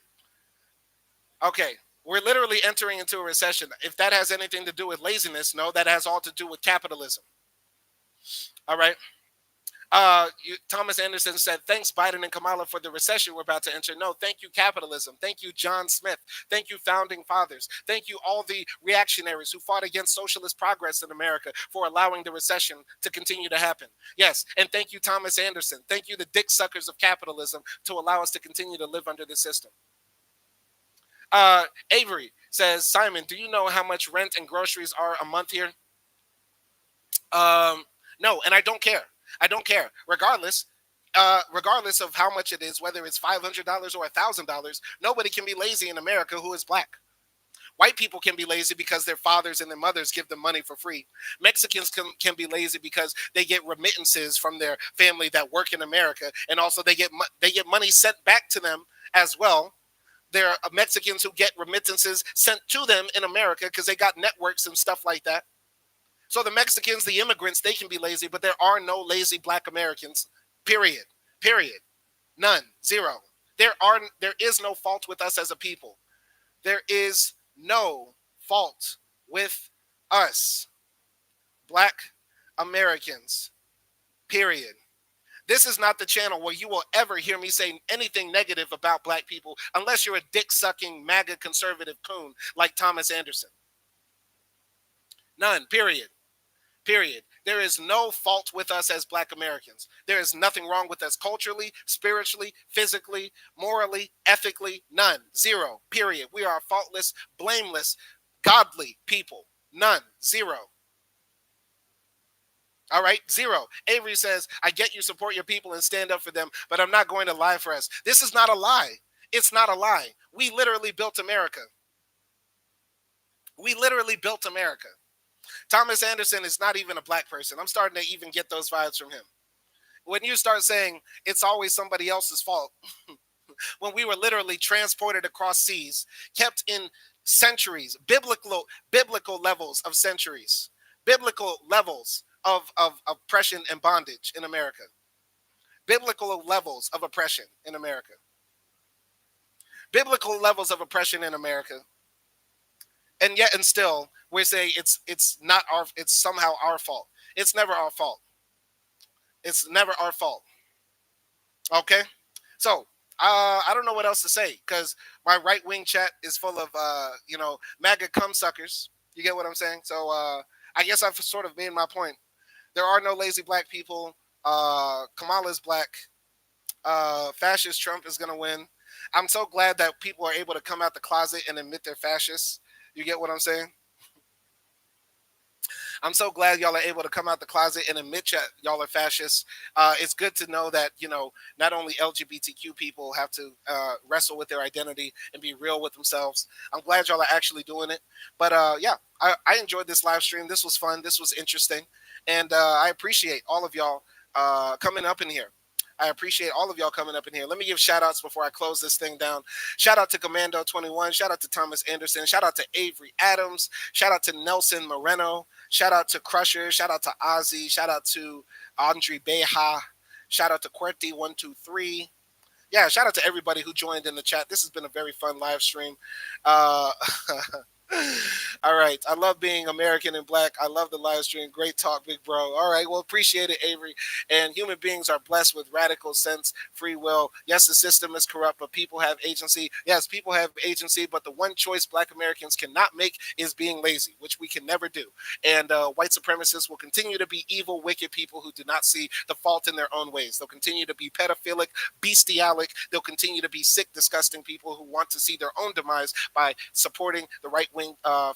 A: Okay. We're literally entering into a recession. If that has anything to do with laziness, no, that has all to do with capitalism. All right? Thomas Anderson said, "Thanks, Biden and Kamala, for the recession we're about to enter." No, thank you, capitalism. Thank you, John Smith. Thank you, founding fathers. Thank you, all the reactionaries who fought against socialist progress in America for allowing the recession to continue to happen. Yes, and thank you, Thomas Anderson. Thank you, the dick suckers of capitalism, to allow us to continue to live under this system. Avery says, "Simon, do you know how much rent and groceries are a month here?" No, and I don't care. I don't care. Regardless of how much it is, whether it's $500 or $1,000, nobody can be lazy in America who is black. White people can be lazy because their fathers and their mothers give them money for free. Mexicans can be lazy because they get remittances from their family that work in America, and also they get money sent back to them as well. There are Mexicans who get remittances sent to them in America because they got networks and stuff like that. So the Mexicans, the immigrants, they can be lazy, but there are no lazy black Americans. Period. Period. None. Zero. There is no fault with us as a people. There is no fault with us, black Americans. Period. This is not the channel where you will ever hear me say anything negative about black people unless you're a dick-sucking MAGA conservative coon like Thomas Anderson. None. Period. Period. There is no fault with us as black Americans. There is nothing wrong with us culturally, spiritually, physically, morally, ethically. None. Zero. Period. We are a faultless, blameless, godly people. None. Zero. All right, zero. Avery says, "I get you support your people and stand up for them, but I'm not going to lie for us." This is not a lie. It's not a lie. We literally built America. We literally built America. Thomas Anderson is not even a black person. I'm starting to even get those vibes from him. When you start saying it's always somebody else's fault, when we were literally transported across seas, kept in centuries, biblical levels of centuries, biblical levels of oppression and bondage in America, biblical levels of oppression in America, biblical levels of oppression in America, and yet and still we say it's not our, it's somehow our fault. It's never our fault. It's never our fault. Okay, so I don't know what else to say because my right wing chat is full of MAGA cum suckers. You get what I'm saying? So I guess I've sort of made my point. There are no lazy black people. Kamala's black. Fascist Trump is going to win. I'm so glad that people are able to come out the closet and admit they're fascists. You get what I'm saying? I'm so glad y'all are able to come out the closet and admit y'all are fascists. It's good to know that, not only LGBTQ people have to wrestle with their identity and be real with themselves. I'm glad y'all are actually doing it. But yeah, I enjoyed this live stream. This was fun. This was interesting. And I appreciate all of y'all coming up in here. I appreciate all of y'all coming up in here. Let me give shout outs before I close this thing down. Shout out to Commando 21. Shout out to Thomas Anderson. Shout out to Avery Adams. Shout out to Nelson Moreno. Shout out to Crusher. Shout out to Ozzy. Shout out to Andre Beja. Shout out to QWERTY123. Yeah, shout out to everybody who joined in the chat. This has been a very fun live stream. All right. I love being American and black. I love the live stream. Great talk, big bro. All right. Well, appreciate it, Avery. And human beings are blessed with radical sense, free will. Yes, the system is corrupt, but people have agency. Yes, people have agency, but the one choice black Americans cannot make is being lazy, which we can never do. And white supremacists will continue to be evil, wicked people who do not see the fault in their own ways. They'll continue to be pedophilic, bestialic. They'll continue to be sick, disgusting people who want to see their own demise by supporting the right-wing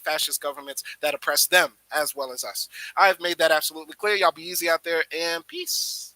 A: fascist governments that oppress them as well as us. I've made that absolutely clear. Y'all be easy out there, and peace.